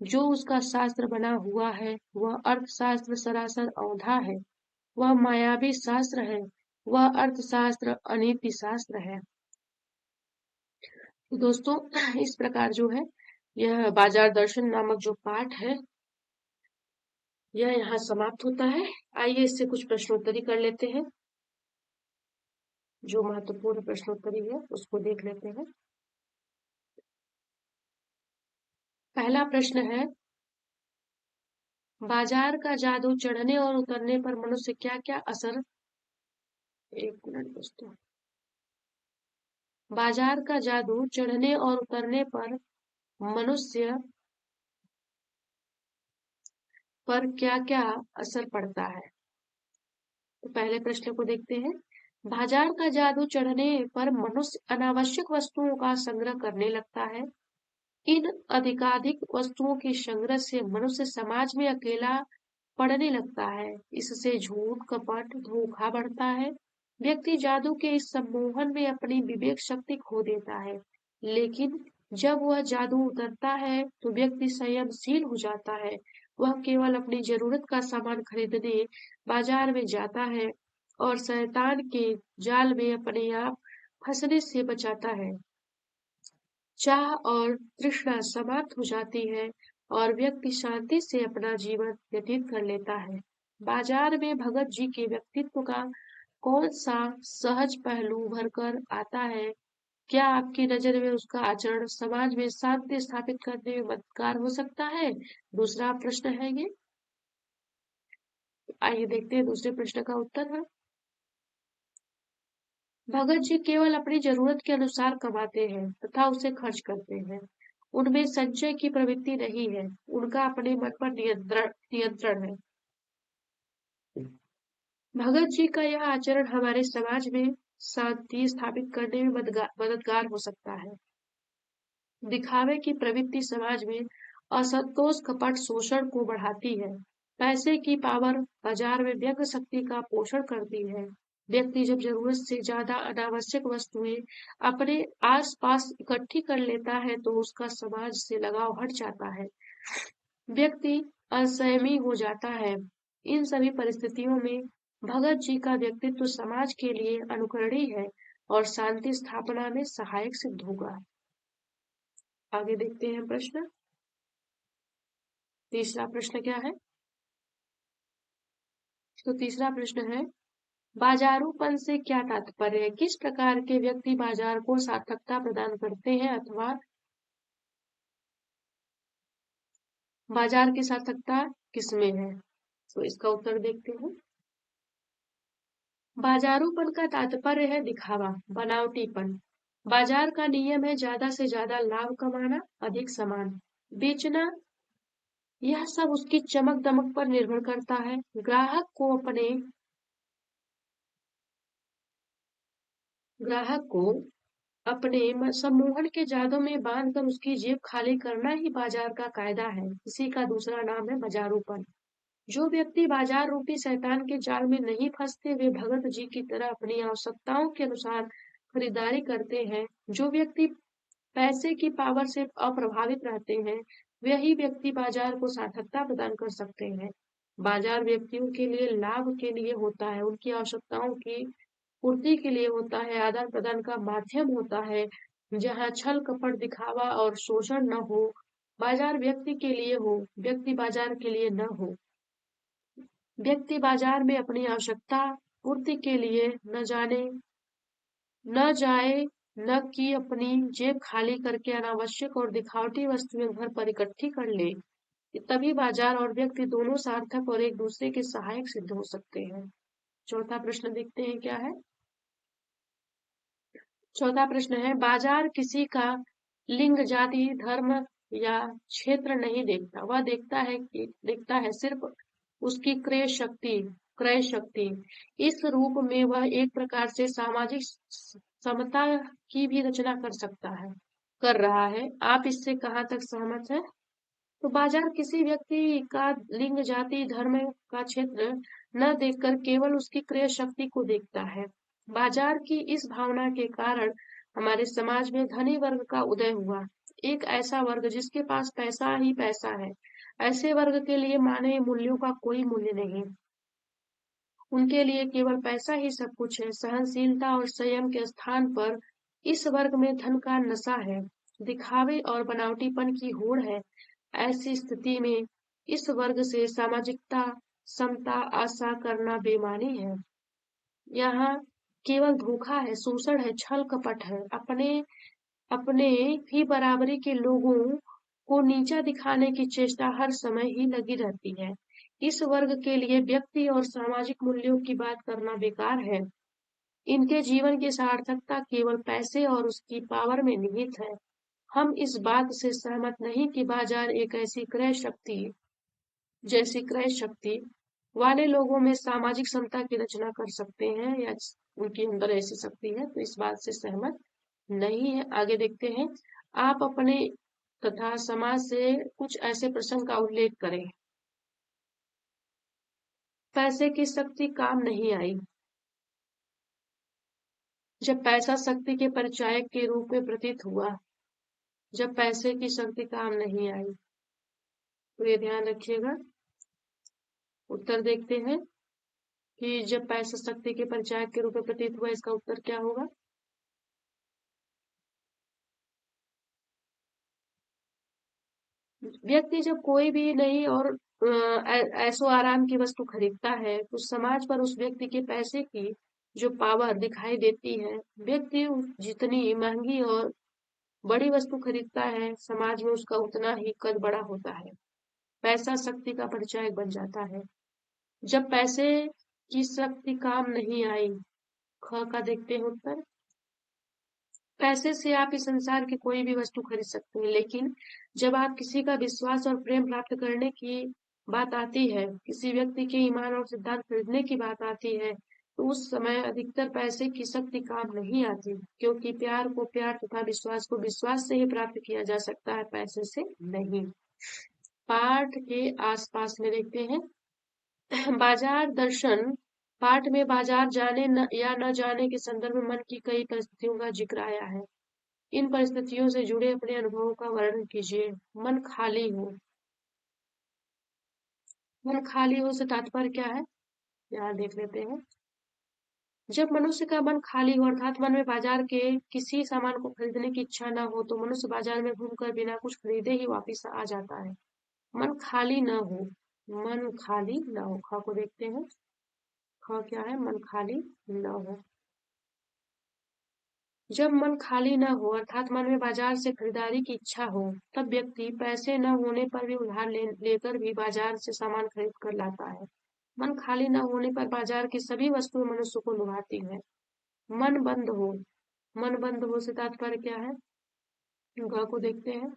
[SPEAKER 1] जो उसका शास्त्र बना हुआ है, वह अर्थशास्त्र सरासर औंधा है। वह मायावी शास्त्र है, वह अर्थशास्त्र अनीति शास्त्र है। तो दोस्तों, इस प्रकार जो है यह बाजार दर्शन नामक जो पाठ है यह यहाँ समाप्त होता है। आइए इससे कुछ प्रश्नोत्तरी कर लेते हैं। जो महत्वपूर्ण प्रश्नोत्तरी है उसको देख लेते हैं। पहला प्रश्न है, बाजार का जादू चढ़ने और उतरने पर मनुष्य क्या क्या असर। एक मिनट दोस्तों। बाजार का जादू चढ़ने और उतरने पर मनुष्य पर क्या क्या असर पड़ता है। तो पहले प्रश्न को देखते हैं। बाजार का जादू चढ़ने पर मनुष्य अनावश्यक वस्तुओं का संग्रह करने लगता है। इन अधिकाधिक वस्तुओं के संग्रह से मनुष्य समाज में अकेला पड़ने लगता है। इससे झूठ कपट धोखा बढ़ता है। व्यक्ति जादू के इस सम्मोहन में अपनी विवेक शक्ति खो देता है, लेकिन जब वह जादू उतरता है तो व्यक्ति संयमशील हो जाता है। वह केवल अपनी जरूरत का सामान खरीदने बाजार में जाता है और शैतान के जाल में अपने आप फंसने से बचाता है। चाह और तृष्णा समाप्त हो जाती है और व्यक्ति शांति से अपना जीवन व्यतीत कर लेता है। बाजार में भगत जी के व्यक्तित्व का कौन सा सहज पहलू उभर कर आता है क्या आपकी नजर में उसका आचरण समाज में शांति स्थापित करने में मददगार हो सकता है? दूसरा प्रश्न है ये। आइए देखते हैं दूसरे प्रश्न का उत्तर है। भगत जी केवल अपनी जरूरत के अनुसार कमाते हैं तथा उसे खर्च करते हैं। उनमें संचय की प्रवृत्ति नहीं है। उनका अपने मन पर नियंत्रण है। भगत जी का यह आचरण हमारे समाज में शांति स्थापित करने में मददगार हो सकता है। दिखावे की प्रवृत्ति समाज में असंतोष, कपट, शोषण को बढ़ाती है। पैसे की पावर बाजार में व्यंग शक्ति का पोषण करती है। व्यक्ति जब जरूरत से ज्यादा अनावश्यक वस्तुएं अपने आस-पास इकट्ठी कर लेता है तो उसका समाज से लगाव हट जाता है। व्यक्ति असहमी हो जाता है। इन सभी परिस्थितियों में भगत जी का व्यक्तित्व समाज के लिए अनुकरणीय है और शांति स्थापना में सहायक सिद्ध होगा। आगे देखते हैं प्रश्न। तीसरा प्रश्न क्या है? तो तीसरा प्रश्न है, बाजारूपन से क्या तात्पर्य है? किस प्रकार के व्यक्ति बाजार को सार्थकता प्रदान करते हैं अथवा बाजार की सार्थकता किसमें है? तो इसका उत्तर देखते हैं। बाजारूपन का तात्पर्य है दिखावा, बनावटीपन। बाजार का नियम है ज्यादा से ज्यादा लाभ कमाना, अधिक सामान बेचना। यह सब उसकी चमक दमक पर निर्भर करता है। ग्राहक को अपने सम्मोहन के जादू में बांधकर उसकी जेब खाली करना ही बाजार का कायदा है। इसी का दूसरा नाम है बाजारूपन। जो व्यक्ति बाजार रूपी शैतान के जाल में नहीं फंसते वे भगत जी की तरह अपनी आवश्यकताओं के अनुसार खरीदारी करते हैं। जो व्यक्ति पैसे की पावर से अप्रभावित रहते हैं वही व्यक्ति बाजार को सार्थकता प्रदान कर सकते हैं। बाजार व्यक्तियों के लिए लाभ के लिए होता है, उनकी आवश्यकताओं की पूर्ति के लिए होता है, आदान प्रदान का माध्यम होता है। जहाँ छल कपट, दिखावा और शोषण न हो। बाजार व्यक्ति के लिए हो, व्यक्ति बाजार के लिए न हो। व्यक्ति बाजार में अपनी आवश्यकता पूर्ति के लिए न जाए, न कि अपनी जेब खाली करके अनावश्यक और दिखावटी वस्तुएं घर पर इकट्ठी कर ले। तभी बाजार और व्यक्ति दोनों सार्थक और एक दूसरे के सहायक सिद्ध हो सकते हैं। चौथा प्रश्न देखते हैं क्या है। चौथा प्रश्न है, बाजार किसी का लिंग, जाति, धर्म या क्षेत्र नहीं देखता। वह देखता है सिर्फ उसकी क्रय शक्ति। इस रूप में वह एक प्रकार से सामाजिक समता की भी रचना कर रहा है। आप इससे कहाँ तक सहमत है? तो बाजार किसी व्यक्ति का लिंग, जाति, धर्म का क्षेत्र न देखकर केवल उसकी क्रय शक्ति को देखता है। बाजार की इस भावना के कारण हमारे समाज में धनी वर्ग का उदय हुआ। एक ऐसा वर्ग जिसके पास पैसा ही पैसा है। ऐसे वर्ग के लिए मानवीय मूल्यों का कोई मूल्य नहीं। उनके लिए केवल पैसा ही सब कुछ है। सहनशीलता और संयम के स्थान पर इस वर्ग में धन का नशा है, दिखावे और बनावटीपन की होड़ है। ऐसी स्थिति में इस वर्ग से सामाजिकता, समता आशा करना बेमानी है। यहाँ केवल धोखा है, शोषण है, छल कपट है। अपने अपने ही बराबरी के लोगों को नीचा दिखाने की चेष्टा हर समय ही लगी रहती है। इस वर्ग के लिए व्यक्ति और सामाजिक मूल्यों की बात करना बेकार है। इनके जीवन की सार्थकता केवल पैसे और उसकी पावर में निहित है। हम इस बात से सहमत नहीं कि बाजार एक क्रय शक्ति वाले लोगों में सामाजिक समता की रचना कर सकते हैं या उनके अंदर ऐसी शक्ति है, तो इस बात से सहमत नहीं है। आगे देखते हैं। आप अपने तथा समाज से कुछ ऐसे प्रसंग का उल्लेख करें। पैसे की शक्ति काम नहीं आई। जब पैसा शक्ति के परिचायक के रूप में प्रतीत हुआ, जब पैसे की शक्ति काम नहीं आई, तो ये ध्यान रखिएगा। उत्तर देखते हैं कि जब पैसा शक्ति के परिचायक के रूप में प्रतीत हुआ, इसका उत्तर क्या होगा? व्यक्ति जब कोई भी नहीं और ऐशो आराम की वस्तु खरीदता है तो समाज पर उस व्यक्ति के पैसे की जो पावर दिखाई देती है। व्यक्ति जितनी महंगी और बड़ी वस्तु खरीदता है, समाज में उसका उतना ही कद बड़ा होता है। पैसा शक्ति का परिचायक बन जाता है। जब पैसे की शक्ति काम नहीं आई, ख का देखते हैं उत्तर। पैसे से आप इस संसार की कोई भी वस्तु खरीद सकते हैं, लेकिन जब आप किसी का विश्वास और प्रेम प्राप्त करने की बात आती है, किसी व्यक्ति के ईमान और सिद्धांत खरीदने की बात आती है, तो उस समय अधिकतर पैसे की शक्ति काम नहीं आती, क्योंकि प्यार को प्यार तथा विश्वास को विश्वास से ही प्राप्त किया जा सकता है, पैसे से नहीं। पाठ के आसपास में देखते हैं बाजार दर्शन। पाठ में बाजार जाने या न जाने के संदर्भ में मन की कई परिस्थितियों का जिक्र आया है। इन परिस्थितियों से जुड़े अपने अनुभवों का वर्णन कीजिए। मन खाली हो। मन खाली हो से तात्पर्य क्या है, यहाँ देख लेते हैं। जब मनुष्य का मन खाली हो अर्थात मन में बाजार के किसी सामान को खरीदने की इच्छा न हो, तो मनुष्य बाजार में घूमकर बिना कुछ खरीदे ही वापिस आ जाता है। मन खाली न हो, मन खाली न हो। ख को देखते हैं। ख क्या है, मन खाली न हो। जब मन खाली न हो अर्थात मन में बाजार से खरीदारी की इच्छा हो, तब व्यक्ति पैसे न होने पर भी उधार लेकर भी बाजार से सामान खरीद कर लाता है। मन खाली न होने पर बाजार की सभी वस्तुएं मनुष्य को लुभाती हैं। मन बंद हो। मन बंद हो से तात्पर्य क्या है, ग को देखते हैं।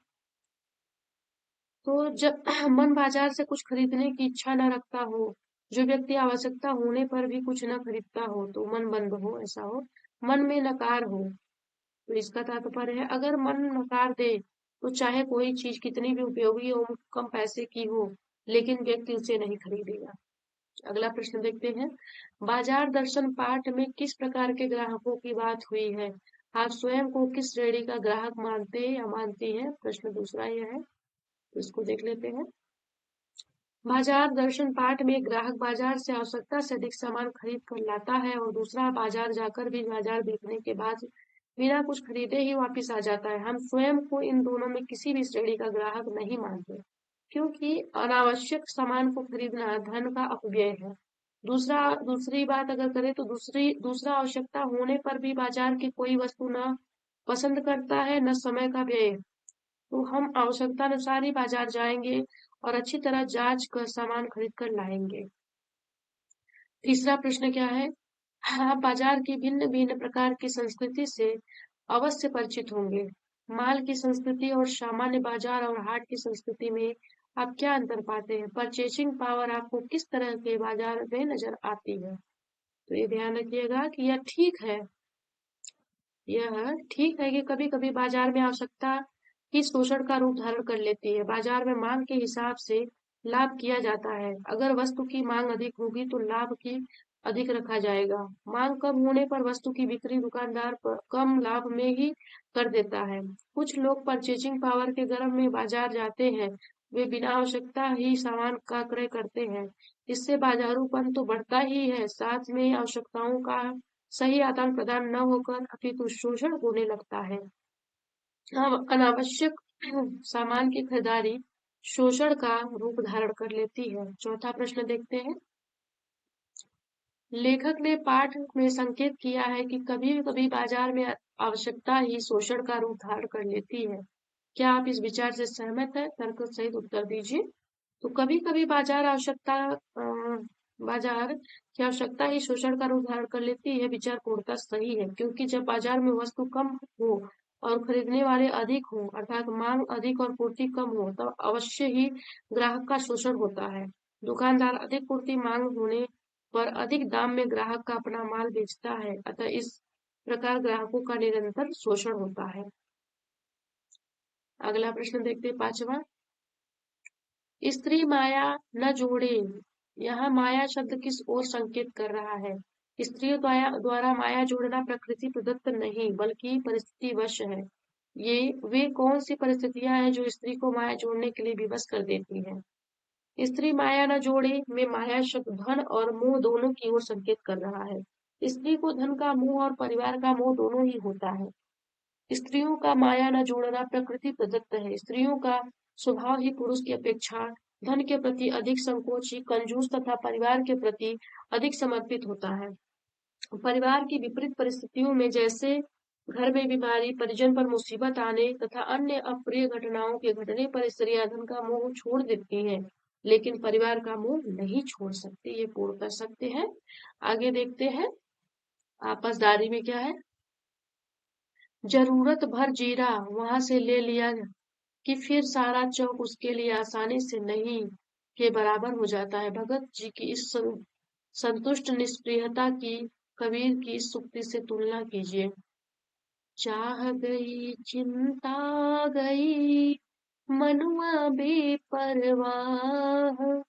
[SPEAKER 1] तो जब मन बाजार से कुछ खरीदने की इच्छा न रखता हो, जो व्यक्ति आवश्यकता होने पर भी कुछ न खरीदता हो, तो मन बंद हो, ऐसा हो। मन में नकार हो, तो इसका तात्पर्य है अगर मन नकार दे, तो चाहे कोई चीज कितनी भी उपयोगी हो, कम पैसे की हो, लेकिन व्यक्ति उसे नहीं खरीदेगा। अगला प्रश्न देखते हैं। बाजार दर्शन पाठ में किस प्रकार के ग्राहकों की बात हुई है? आप स्वयं को किस श्रेणी का ग्राहक मानते या मानती हैं? प्रश्न दूसरा यह है, तो इसको देख लेते हैं। बाजार दर्शन पाठ में ग्राहक बाजार से आवश्यकता से अधिक सामान खरीद कर लाता है और दूसरा बाजार जाकर भी बाजार देखने के बाद बिना कुछ खरीदे ही वापिस आ जाता है। हम स्वयं को इन दोनों में किसी भी श्रेणी का ग्राहक नहीं मानते, क्योंकि अनावश्यक सामान को खरीदना धन का अपव्यय है। दूसरी बात अगर करें तो दूसरा आवश्यकता होने पर भी बाजार की कोई वस्तु न पसंद करता है, न समय का व्यय। तो हम आवश्यकता अनुसार ही बाजार जाएंगे और अच्छी तरह जांच कर सामान खरीद कर लाएंगे। तीसरा प्रश्न क्या है, आप बाजार की भिन्न भिन्न प्रकार की संस्कृति से अवश्य परिचित होंगे। माल की संस्कृति और सामान्य बाजार और हाट की संस्कृति में आप क्या अंतर पाते हैं? परचेसिंग पावर आपको किस तरह के बाजार में नजर आती है? तो ये ध्यान रखिएगा कि यह ठीक है कि कभी कभी बाजार में आवश्यकता ही शोषण का रूप धारण कर लेती है। बाजार में मांग के हिसाब से लाभ किया जाता है। अगर वस्तु की मांग अधिक होगी तो लाभ की अधिक रखा जाएगा। मांग कम होने पर वस्तु की बिक्री दुकानदार पर कम लाभ में ही कर देता है। कुछ लोग परचेजिंग पावर के गर्भ में बाजार जाते हैं, वे बिना आवश्यकता ही सामान का क्रय करते हैं। इससे बाजारूपन तो बढ़ता ही है, साथ में आवश्यकताओं का सही आदान प्रदान न होकर अपितु शोषण होने लगता है। अनावश्यक सामान की खरीदारी शोषण का रूप धारण कर लेती है। चौथा प्रश्न देखते हैं। लेखक ने पाठ में संकेत किया है कि कभी कभी बाजार में आवश्यकता ही शोषण का रूप धारण कर लेती है। क्या आप इस विचार से सहमत हैं? तर्क सहित उत्तर दीजिए। तो कभी कभी बाजार की आवश्यकता ही शोषण का रूप धारण कर लेती है, विचार पूर्णतः सही है, क्योंकि जब बाजार में वस्तु कम हो और खरीदने वाले अधिक हो अर्थात मांग अधिक और पूर्ति कम हो, तब अवश्य ही ग्राहक का शोषण होता है। दुकानदार अधिक पूर्ति मांग होने पर अधिक दाम में ग्राहक का अपना माल बेचता है, अतः इस प्रकार ग्राहकों का निरंतर शोषण होता है। अगला प्रश्न देखते हैं, पांचवा। स्त्री माया न जोड़े, यहाँ माया शब्द किस ओर संकेत कर रहा है? स्त्रियों द्वारा माया जोड़ना प्रकृति प्रदत्त नहीं बल्कि परिस्थिति वश है। वे कौन सी परिस्थितियां हैं जो स्त्री को माया जोड़ने के लिए विवश कर देती हैं? स्त्री माया न जोड़े में माया शब्द धन और मोह दोनों की ओर संकेत कर रहा है। स्त्री को धन का मोह और परिवार का मोह दोनों ही होता है। स्त्रियों का माया न जोड़ना प्रकृति प्रदत्त है। स्त्रियों का स्वभाव ही पुरुष की अपेक्षा धन के प्रति अधिक संकोची, कंजूस तथा परिवार के प्रति अधिक समर्पित होता है। परिवार की विपरीत परिस्थितियों में, जैसे घर में बीमारी, परिजन पर मुसीबत आने तथा अन्य अप्रिय घटनाओं के घटने पर स्त्रियां धन का मोह छोड़ देती हैं, लेकिन परिवार का मोह नहीं छोड़ सकती, ये पूर्ण कर सकते हैं। आगे देखते हैं आपसदारी में क्या है। जरूरत भर जीरा वहां से ले लिया कि फिर सारा चौक उसके लिए आसानी से नहीं के बराबर हो जाता है। भगत जी की इस संतुष्ट निष्क्रियता की कबीर की इस सूक्ति से तुलना कीजिए। चाह गई चिंता गई मनुआ बेपरवाह,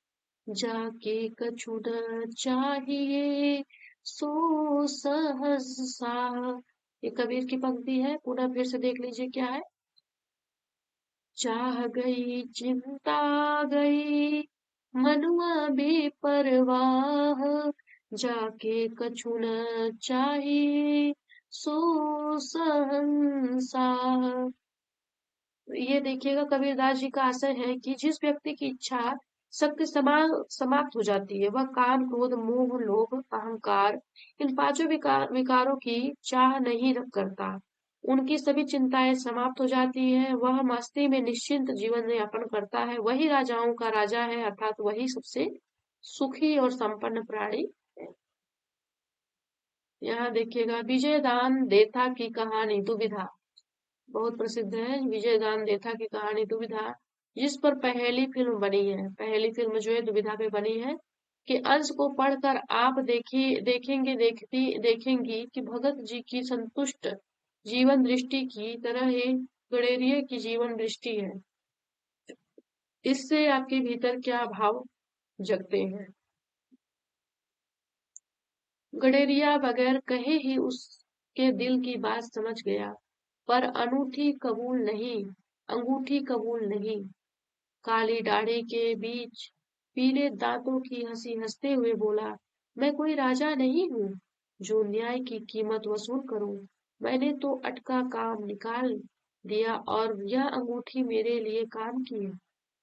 [SPEAKER 1] जाके कछु न चाहिए सो सहज साह। ये कबीर की पंक्ति है, पुनः फिर से देख लीजिए क्या है। चाह गई चिंता गई मनुआ बेपरवाह, जाके कछु न चाहिए सो सहंसाह। ये देखिएगा कबीरदास जी का आशय है कि जिस व्यक्ति की इच्छा शक्ति समाप्त हो जाती है, वह काम, क्रोध, मोह, लोभ, अहंकार, इन पांचों विकारों की चाह नहीं करता। उनकी सभी चिंताएं समाप्त हो जाती है, वह मस्ती में निश्चिंत जीवन यापन करता है, वही राजाओं का राजा है, अर्थात वही सबसे सुखी और संपन्न प्राणी है। यहाँ देखिएगा विजयदान देथा की कहानी दुविधा, बहुत प्रसिद्ध है विजयदान देथा की कहानी दुविधा, जिस पर पहली फिल्म बनी है। पहली फिल्म जो है दुविधा पे बनी है, कि अंश को पढ़कर आप देखेंगी कि भगत जी की संतुष्ट जीवन दृष्टि की तरह ही गडेरिया की जीवन दृष्टि है। इससे आपके भीतर क्या भाव जगते हैं। गडेरिया बगैर कहे ही उसके दिल की बात समझ गया, पर अंगूठी कबूल नहीं। काली दाढ़ी के बीच पीले दांतों की हंसी हंसते हुए बोला, मैं कोई राजा नहीं हूँ जो न्याय की कीमत वसूल करूं। मैंने तो अटका काम निकाल दिया और यह अंगूठी मेरे लिए काम की है।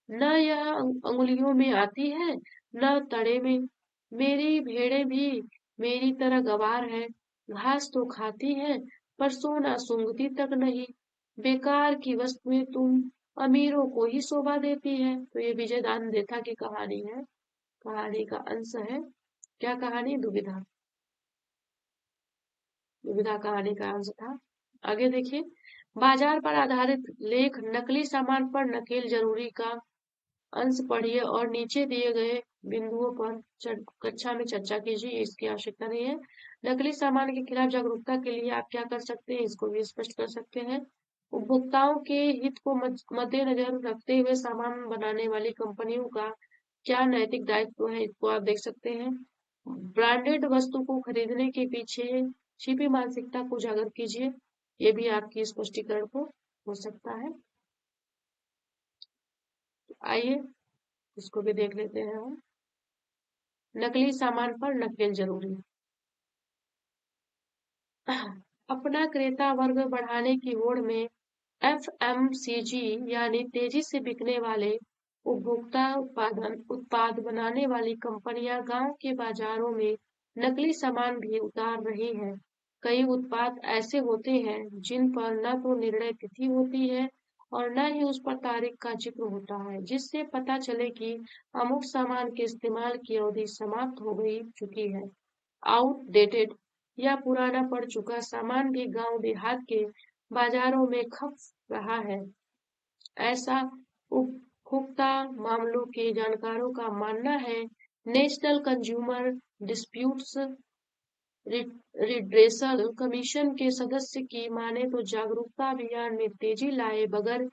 [SPEAKER 1] न यह अंगुलियों में आती है, न तड़े में। मेरी भेड़ें भी मेरी तरह गवार है, घास तो खाती है पर सोना सूंघती तक नहीं। बेकार की वस्तुएं तुम अमीरों को ही शोभा देती है। तो ये विजय दान देथा की कहानी है, कहानी का अंश है। क्या कहानी? दुविधा। दुविधा कहानी का अंश था। आगे देखिए, बाजार पर आधारित लेख नकली सामान पर नकेल जरूरी का अंश पढ़िए और नीचे दिए गए बिंदुओं पर कक्षा में चर्चा कीजिए। इसकी आवश्यकता नहीं है। नकली सामान के खिलाफ जागरूकता के लिए आप क्या कर सकते हैं, इसको भी स्पष्ट कर सकते हैं। उपभोक्ताओं के हित को मद्देनजर रखते हुए सामान बनाने वाली कंपनियों का क्या नैतिक दायित्व है, इसको आप देख सकते हैं। ब्रांडेड वस्तु को खरीदने के पीछे छिपी मानसिकता को उजागर कीजिए, ये भी आपकी स्पष्टीकरण को हो सकता है। आइए इसको भी देख लेते हैं हम। नकली सामान पर नकेल जरूरी। अपना क्रेता वर्ग बढ़ाने की होड़ में एफएमसीजी यानी तेजी से बिकने वाले उपभोक्ता उत्पाद बनाने वाली कंपनियां गांव के बाजारों में नकली सामान भी उतार रही हैं। कई उत्पाद ऐसे होते हैं जिन पर न तो निर्णय तिथि होती है और न ही उस पर तारीख का जिक्र होता है, जिससे पता चले कि अमुक सामान के इस्तेमाल की अवधि समाप्त हो गई चुकी है। आउटडेटेड या पुराना पड़ चुका सामान भी गांव देहात के बाजारों में खप रहा है। ऐसा उपभोक्ता मामलों के जानकारों का मानना है। National consumer disputes redressal commission के सदस्य की माने तो जागरूकता अभियान में तेजी लाए बगैर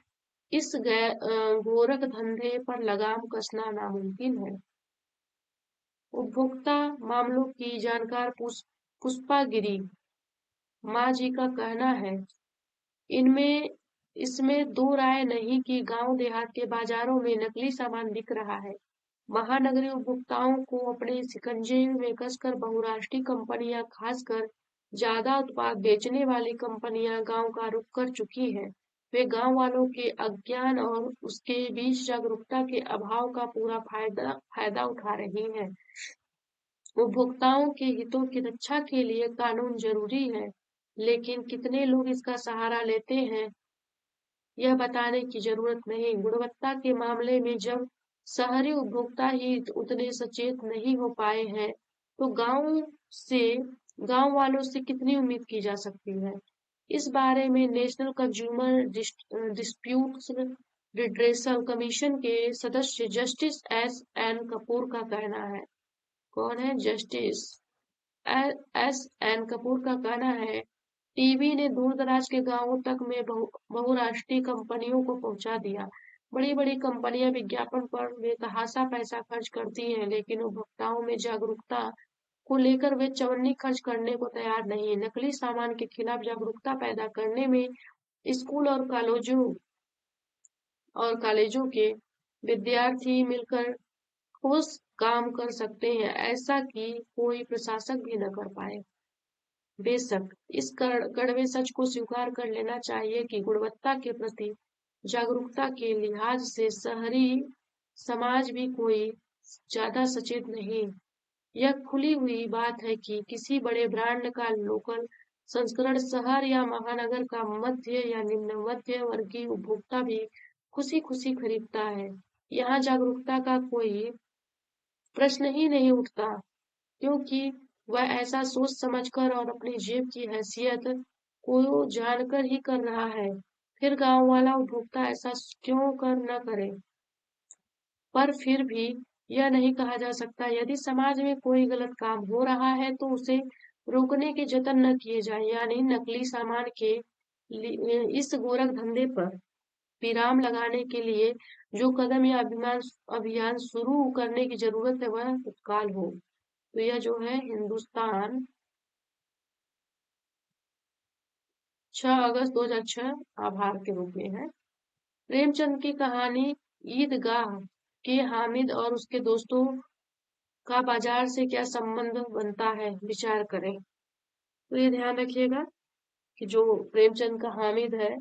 [SPEAKER 1] इस गोरख धंधे पर लगाम कसना नामुमकिन है। उपभोक्ता मामलों की जानकार पुष्पा गिरी माँ जी का कहना है, इनमें इसमें दो राय नहीं कि गांव देहात के बाजारों में नकली सामान बिक रहा है। महानगरीय उपभोक्ताओं को अपने शिकंजे में कसकर बहुराष्ट्रीय कंपनियां, खासकर ज्यादा उत्पाद बेचने वाली कंपनियां गांव का रुख कर चुकी हैं। वे गांव वालों के अज्ञान और उसके बीच जागरूकता के अभाव का पूरा फायदा उठा रही हैं। उपभोक्ताओं के हितों की रक्षा के लिए कानून जरूरी है, लेकिन कितने लोग इसका सहारा लेते हैं यह बताने की जरूरत नहीं। गुणवत्ता के मामले में जब शहरी उपभोक्ता ही उतने सचेत नहीं हो पाए हैं, तो से गांव वालों से कितनी उम्मीद की जा सकती है। इस बारे में national consumer disputes redressal commission के सदस्य जस्टिस एस एन कपूर का कहना है। कौन है? जस्टिस एस एन कपूर का कहना है, टीवी ने दूर-दराज के गांवों तक में बहुराष्ट्रीय कंपनियों को पहुंचा दिया। बड़ी-बड़ी कंपनियां विज्ञापन पर बेतहाशा पैसा खर्च करती हैं, लेकिन उपभोक्ताओं में जागरूकता को लेकर वे चवन्नी खर्च करने को तैयार नहीं। नकली सामान के खिलाफ जागरूकता पैदा करने में स्कूल और कॉलेजों के विद्यार्थी मिलकर ठोस काम कर सकते हैं, ऐसा कि कोई प्रशासक भी न कर पाए। बेशक इस कड़वे सच को स्वीकार कर लेना चाहिए कि गुणवत्ता के प्रति जागरूकता के लिहाज से शहरी समाज भी कोई ज्यादा सचेत नहीं। यह खुली हुई बात है कि किसी बड़े ब्रांड का लोकल संस्करण शहर या महानगर का मध्य या निम्न मध्य वर्गीय उपभोक्ता भी खुशी खुशी खरीदता है। यहाँ जागरूकता का कोई प्रश्न ही नहीं उठता, क्योंकि वह ऐसा सोच समझकर और अपनी जेब की हैसियत को जानकर ही कर रहा है। फिर गांव वाला उपभोक्ता ऐसा क्यों न करे। पर फिर भी यह नहीं कहा जा सकता, यदि समाज में कोई गलत काम हो रहा है तो उसे रोकने के जतन न किए जाए, यानी नकली सामान के इस गोरख धंधे पर विराम लगाने के लिए जो कदम या अभियान शुरू करने की जरूरत है वह तत्काल हो। तो यह जो है हिंदुस्तान 6 अगस्त 2006 आभार के रूप में है। प्रेमचंद की कहानी ईदगाह के हामिद और उसके दोस्तों का बाजार से क्या संबंध बनता है, विचार करें। तो ये ध्यान रखिएगा कि जो प्रेमचंद का हामिद है,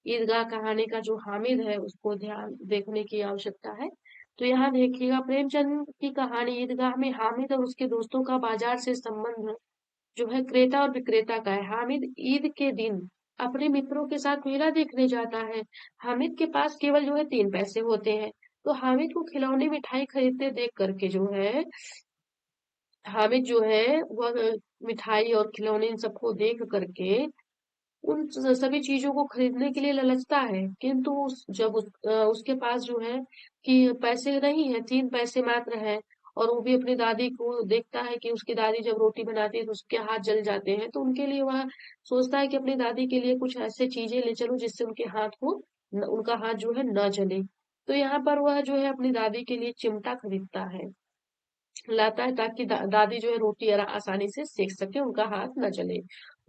[SPEAKER 1] ईदगाह कहानी का जो हामिद है उसको ध्यान देखने की आवश्यकता है। तो यहाँ देखिएगा, प्रेमचंद की कहानी ईदगाह में हामिद और उसके दोस्तों का बाजार से संबंध जो है क्रेता और विक्रेता का है। हामिद ईद के दिन अपने मित्रों के साथ मेला देखने जाता है। हामिद के पास केवल जो है 3 पैसे होते हैं, तो हामिद को खिलौने मिठाई खरीदते देख करके जो है हामिद जो है वह मिठाई और खिलौने इन सबको देख करके उन सभी चीजों को खरीदने के लिए ललचता है, किंतु उसके पास जो है कि पैसे नहीं है, 3 पैसे मात्र है। और वो भी अपनी दादी को देखता है कि उसकी दादी जब रोटी बनाती है तो उसके हाथ जल जाते हैं, तो उनके लिए वह सोचता है कि अपनी दादी के लिए कुछ ऐसे चीजें ले चलूं जिससे उनके हाथ को उनका हाथ जो है न जले। तो यहाँ पर वह जो है अपनी दादी के लिए चिमटा खरीदता है, लाता है, ताकि दादी जो है रोटी आसानी से सेक सके, उनका हाथ न जले।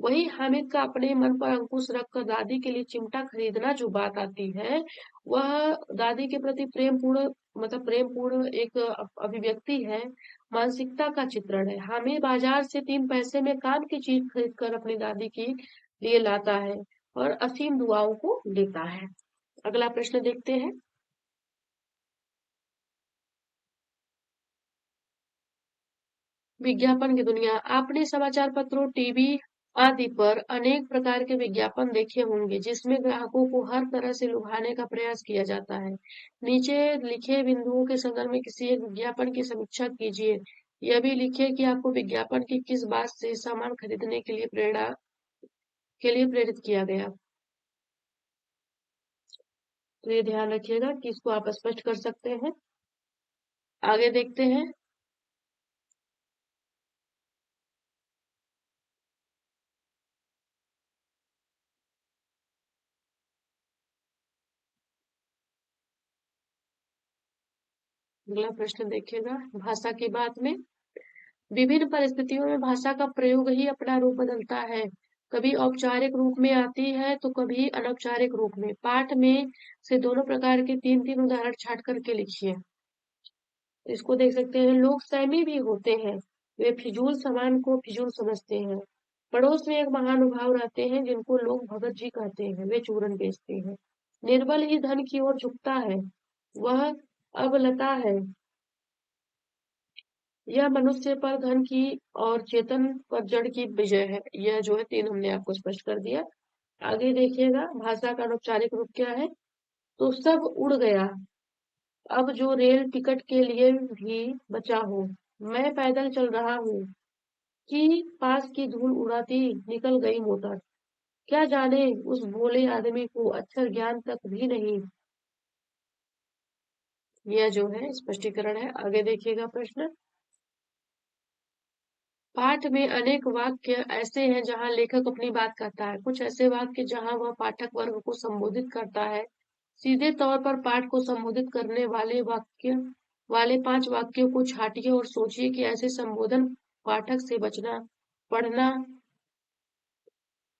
[SPEAKER 1] वही हामिद का अपने मन पर अंकुश रखकर दादी के लिए चिमटा खरीदना जो बात आती है, वह दादी के प्रति प्रेम पूर्ण एक अभिव्यक्ति है, मानसिकता का चित्रण है। हामिद बाजार से 3 पैसे में काम की चीज खरीद कर अपनी दादी के लिए लाता है और असीम दुआओं को लेता है। अगला प्रश्न देखते हैं। विज्ञापन की दुनिया। आपने समाचार पत्रों, टीवी आदि पर अनेक प्रकार के विज्ञापन देखे होंगे, जिसमें ग्राहकों को हर तरह से लुभाने का प्रयास किया जाता है। नीचे लिखे बिंदुओं के संदर्भ में किसी एक विज्ञापन की समीक्षा कीजिए। यह भी लिखिए कि आपको विज्ञापन की किस बात से सामान खरीदने के लिए प्रेरित किया गया। तो ये ध्यान रखिएगा कि इसको आप स्पष्ट कर सकते हैं। आगे देखते हैं। अगला प्रश्न देखिएगा, भाषा की बात में विभिन्न परिस्थितियों में भाषा का प्रयोग ही अपना रूप बदलता है। कभी औपचारिक रूप में आती है तो कभी अनौपचारिक रूप में। पाठ में से दोनों प्रकार के 3-3 उदाहरण छाट करके लिखिए। इसको देख सकते हैं। लोग सहमी भी होते हैं, वे फिजूल सामान को फिजूल समझते हैं। पड़ोस में एक महानुभाव रहते हैं जिनको लोग भगत जी कहते हैं, वे चूरन बेचते हैं। निर्बल ही धन की ओर झुकता है, वह अबलता है। यह मनुष्य पर धन की और चेतन पर जड़ की विजय है। यह जो है 3 हमने आपको स्पष्ट कर दिया। आगे देखिएगा भाषा का अनौपचारिक रूप क्या है। तो सब उड़ गया, अब जो रेल टिकट के लिए भी बचा हो। मैं पैदल चल रहा हूँ कि पास की धूल उड़ाती निकल गई मोटर। क्या जाने उस भोले आदमी को अक्षर ज्ञान तक भी नहीं। यह जो है स्पष्टीकरण है। आगे देखिएगा प्रश्न। पाठ में अनेक वाक्य ऐसे हैं जहां लेखक अपनी बात कहता है, कुछ ऐसे वाक्य जहां वह पाठक वर्ग को संबोधित करता है। सीधे तौर पर पाठ को संबोधित करने वाले 5 वाक्यों को छांटिए और सोचिए कि ऐसे संबोधन पाठक से बचना पढ़ना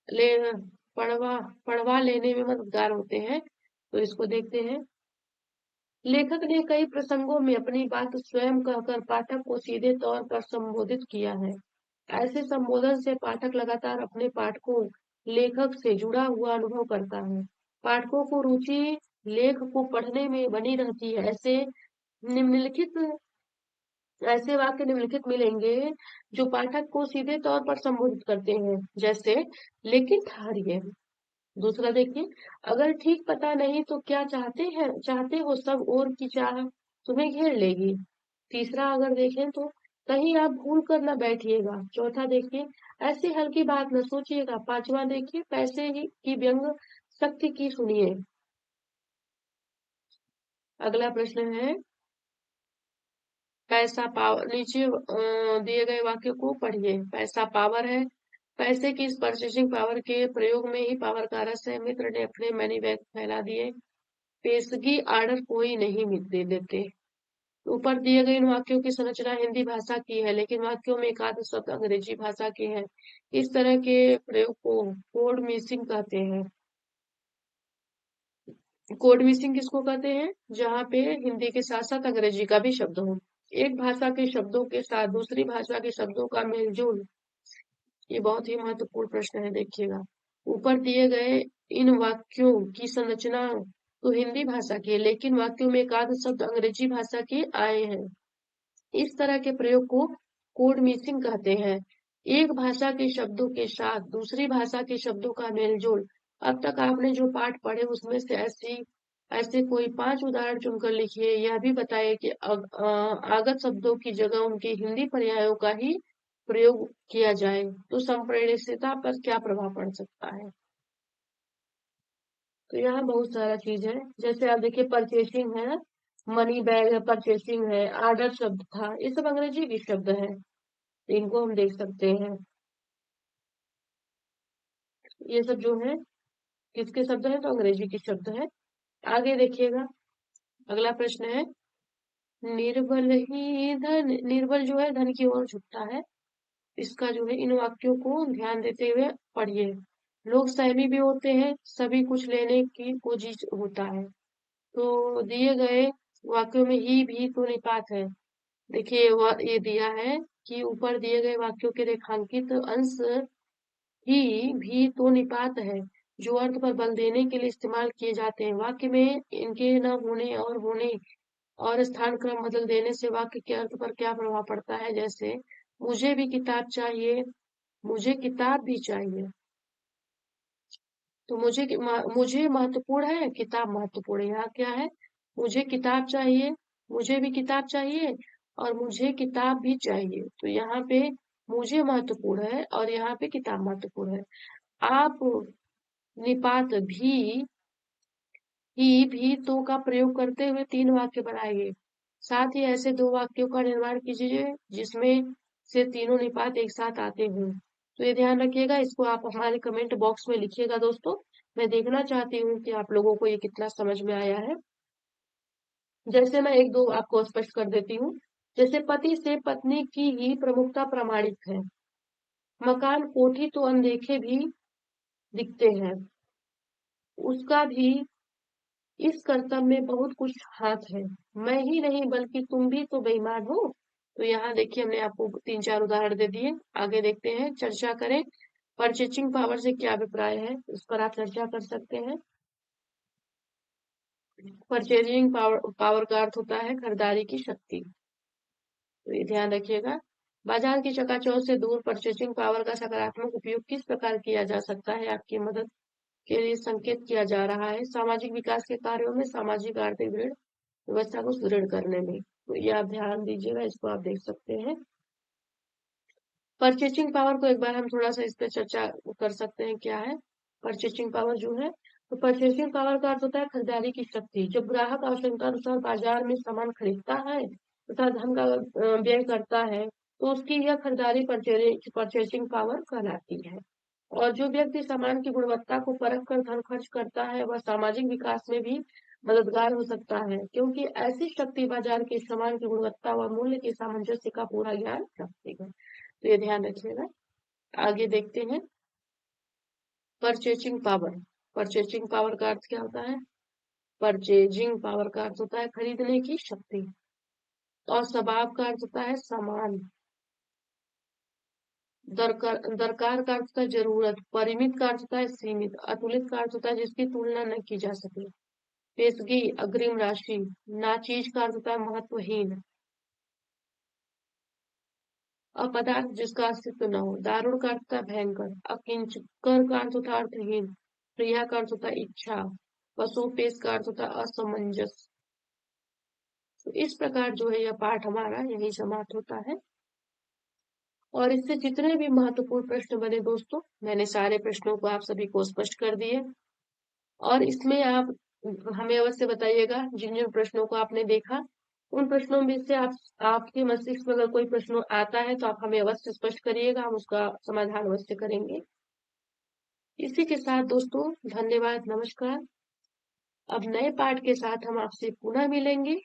[SPEAKER 1] ले पढ़वा पढ़वा लेने में मददगार होते हैं। तो इसको देखते हैं। लेखक ने कई प्रसंगों में अपनी बात स्वयं कहकर पाठक को सीधे तौर पर संबोधित किया है। ऐसे संबोधन से पाठक लगातार अपने पाठकों लेखक से जुड़ा हुआ अनुभव करता है। पाठकों को रुचि लेख को पढ़ने में बनी रहती है। निम्नलिखित ऐसे वाक्य निम्नलिखित मिलेंगे जो पाठक को सीधे तौर पर संबोधित करते हैं, जैसे लेकिन ठहरिए। दूसरा देखिए, अगर ठीक पता नहीं तो क्या चाहते हो सब और की चाह तुम्हें घेर लेगी। तीसरा अगर देखें तो कहीं आप भूल कर न बैठिएगा। चौथा देखिए, ऐसी हल्की बात न सोचिएगा। पांचवा देखिए, पैसे ही की व्यंग शक्ति की सुनिए। अगला प्रश्न है, पैसा पावर, नीचे दिए गए वाक्य को पढ़िए। पैसा पावर है। पैसे की इस परचेसिंग पावर के प्रयोग में ही पावर का रस है। मित्र ने अपने मनी बैग फैला दिए। पेशगी आर्डर कोई नहीं दे देते। ऊपर दिए गए इन वाक्यों की संरचना हिंदी भाषा की है, लेकिन वाक्यों में एक आध शब्द अंग्रेजी भाषा के हैं। इस तरह के प्रयोग को कोड मिसिंग कहते हैं। कोड मिसिंग किसको कहते हैं? जहाँ पे हिंदी के साथ साथ अंग्रेजी का भी शब्द हो। एक भाषा के शब्दों के साथ दूसरी भाषा के शब्दों का मेलजोल, ये बहुत ही महत्वपूर्ण प्रश्न है, देखिएगा। ऊपर दिए गए इन वाक्यों की संरचना तो हिंदी भाषा की है, लेकिन वाक्यों में एक आध शब्द अंग्रेजी भाषा के आए हैं। इस तरह के प्रयोग को कोड मिसिंग कहते हैं। एक भाषा के शब्दों के साथ दूसरी भाषा के शब्दों का मेलजोल। अब तक आपने जो पाठ पढ़े उसमें से ऐसे कोई 5 उदाहरण चुनकर लिखिए। यह भी बताइए कि आगत शब्दों की जगह उनके हिंदी पर्यायों का ही प्रयोग किया जाए तो संप्रेषणीयता पर क्या प्रभाव पड़ सकता है। तो यहाँ बहुत सारा चीज है। जैसे आप देखिए, परचेसिंग है, मनी बैग है, परचेसिंग है, आर्डर शब्द था, ये सब अंग्रेजी के शब्द है। इनको हम देख सकते हैं। ये सब जो है किसके शब्द है? तो अंग्रेजी के शब्द है। आगे देखिएगा, अगला प्रश्न है, निर्बल जो है धन की ओर झुकता है। इसका जो है इन वाक्यों को ध्यान देते हुए पढ़िए। लोग सहमी भी होते हैं, सभी कुछ लेने की कोशिश होता है। तो दिए गए वाक्यों में ही भी तो निपात है। देखिए ये दिया है कि ऊपर दिए गए वाक्यों के रेखांकित अंश ही भी तो निपात है, जो अर्थ पर बल देने के लिए इस्तेमाल किए जाते हैं। वाक्य में इनके न होने और स्थान क्रम बदल देने से वाक्य के अर्थ पर क्या प्रभाव पड़ता है। जैसे मुझे भी किताब चाहिए, मुझे किताब भी चाहिए। तो मुझे महत्वपूर्ण है, किताब महत्वपूर्ण है। यहाँ क्या है? मुझे किताब चाहिए, मुझे भी किताब चाहिए और मुझे किताब भी चाहिए। तो यहाँ पे मुझे महत्वपूर्ण है और यहाँ पे किताब महत्वपूर्ण है। आप निपात भी तो का प्रयोग करते हुए 3 वाक्य बनाइए। साथ ही ऐसे 2 वाक्यों का निर्माण कीजिए जिसमें से तीनों निपात एक साथ आते हों। तो ये ध्यान रखिएगा, इसको आप हमारे कमेंट बॉक्स में लिखिएगा दोस्तों। मैं देखना चाहती हूँ कि आप लोगों को ये कितना समझ में आया है। जैसे मैं 1-2 आपको स्पष्ट कर देती हूँ। जैसे पति से पत्नी की ही प्रमुखता प्रमाणित है। मकान कोठी तो अनदेखे भी दिखते हैं, उसका भी इस कर्तव्य में बहुत कुछ हाथ है। मैं ही नहीं बल्कि तुम भी तो बेईमान हो। तो यहाँ देखिए, हमने आपको 3-4 उदाहरण दे दिए। आगे देखते हैं, चर्चा करें। परचेजिंग पावर से क्या अभिप्राय है, इस पर आप चर्चा कर सकते हैं। परचेजिंग पावर का अर्थ होता है खरीदारी की शक्ति। तो ये ध्यान रखिएगा। बाजार की चकाचौंध से दूर परचेजिंग पावर का सकारात्मक उपयोग किस प्रकार किया जा सकता है, आपकी मदद के लिए संकेत किया जा रहा है। सामाजिक विकास के कार्यों में सामाजिक आर्थिक ऋण व्यवस्था को सुदृढ़ करने में। तो ये आप ध्यान दीजिएगा, इसको आप देख सकते हैं। परचेजिंग पावर को एक बार हम थोड़ा सा इस पर चर्चा कर सकते हैं, क्या है परचेजिंग पावर जो है। तो परचेजिंग पावर का अर्थ होता है खरीदारी की शक्ति। जब ग्राहक आवश्यकता अनुसार बाजार में सामान खरीदता है तथा धन का व्यय करता है तो उसकी यह खरीदारी परचेजिंग पावर कहलाती है। और जो व्यक्ति सामान की गुणवत्ता को परख कर धन खर्च करता है वह सामाजिक विकास में भी मददगार हो सकता है, क्योंकि ऐसी शक्ति बाजार के सामान की गुणवत्ता व मूल्य के सामंजस्य का पूरा ज्ञान रखती है। तो ये ध्यान रखिएगा। आगे देखते हैं परचेजिंग पावर। परचेजिंग पावर का अर्थ क्या होता है? परचेजिंग पावर का अर्थ होता है खरीदने की शक्ति। और स्वभाव का अर्थ होता है समान। दरकार का अर्थ होता है जरूरत। परिमित का अर्थ होता है सीमित। अतुलित का अर्थ होता है जिसकी तुलना न की जा सके। पेशगी अग्रिम राशि। नाचीज का अर्थ होता है महत्वहीन। अपदार्थ जिसका अस्तित्व न हो। दारुण का अर्थ होता है भयंकर। अकिंचकर का अर्थ होता है अर्थहीन। प्रिया का अर्थ होता है इच्छा। पशुपेश का अर्थ होता है असमंजस। तो इस प्रकार जो है यह पाठ हमारा यही समाप्त होता है। और इससे जितने भी महत्वपूर्ण प्रश्न बने दोस्तों, मैंने सारे प्रश्नों को आप सभी को स्पष्ट कर दिए। और इसमें आप हमें अवश्य बताइएगा जिन जिन प्रश्नों को आपने देखा, उन प्रश्नों में से आपके मस्तिष्क में अगर कोई प्रश्न आता है तो आप हमें अवश्य स्पष्ट करिएगा, हम उसका समाधान अवश्य करेंगे। इसी के साथ दोस्तों धन्यवाद, नमस्कार। अब नए पाठ के साथ हम आपसे पुनः मिलेंगे।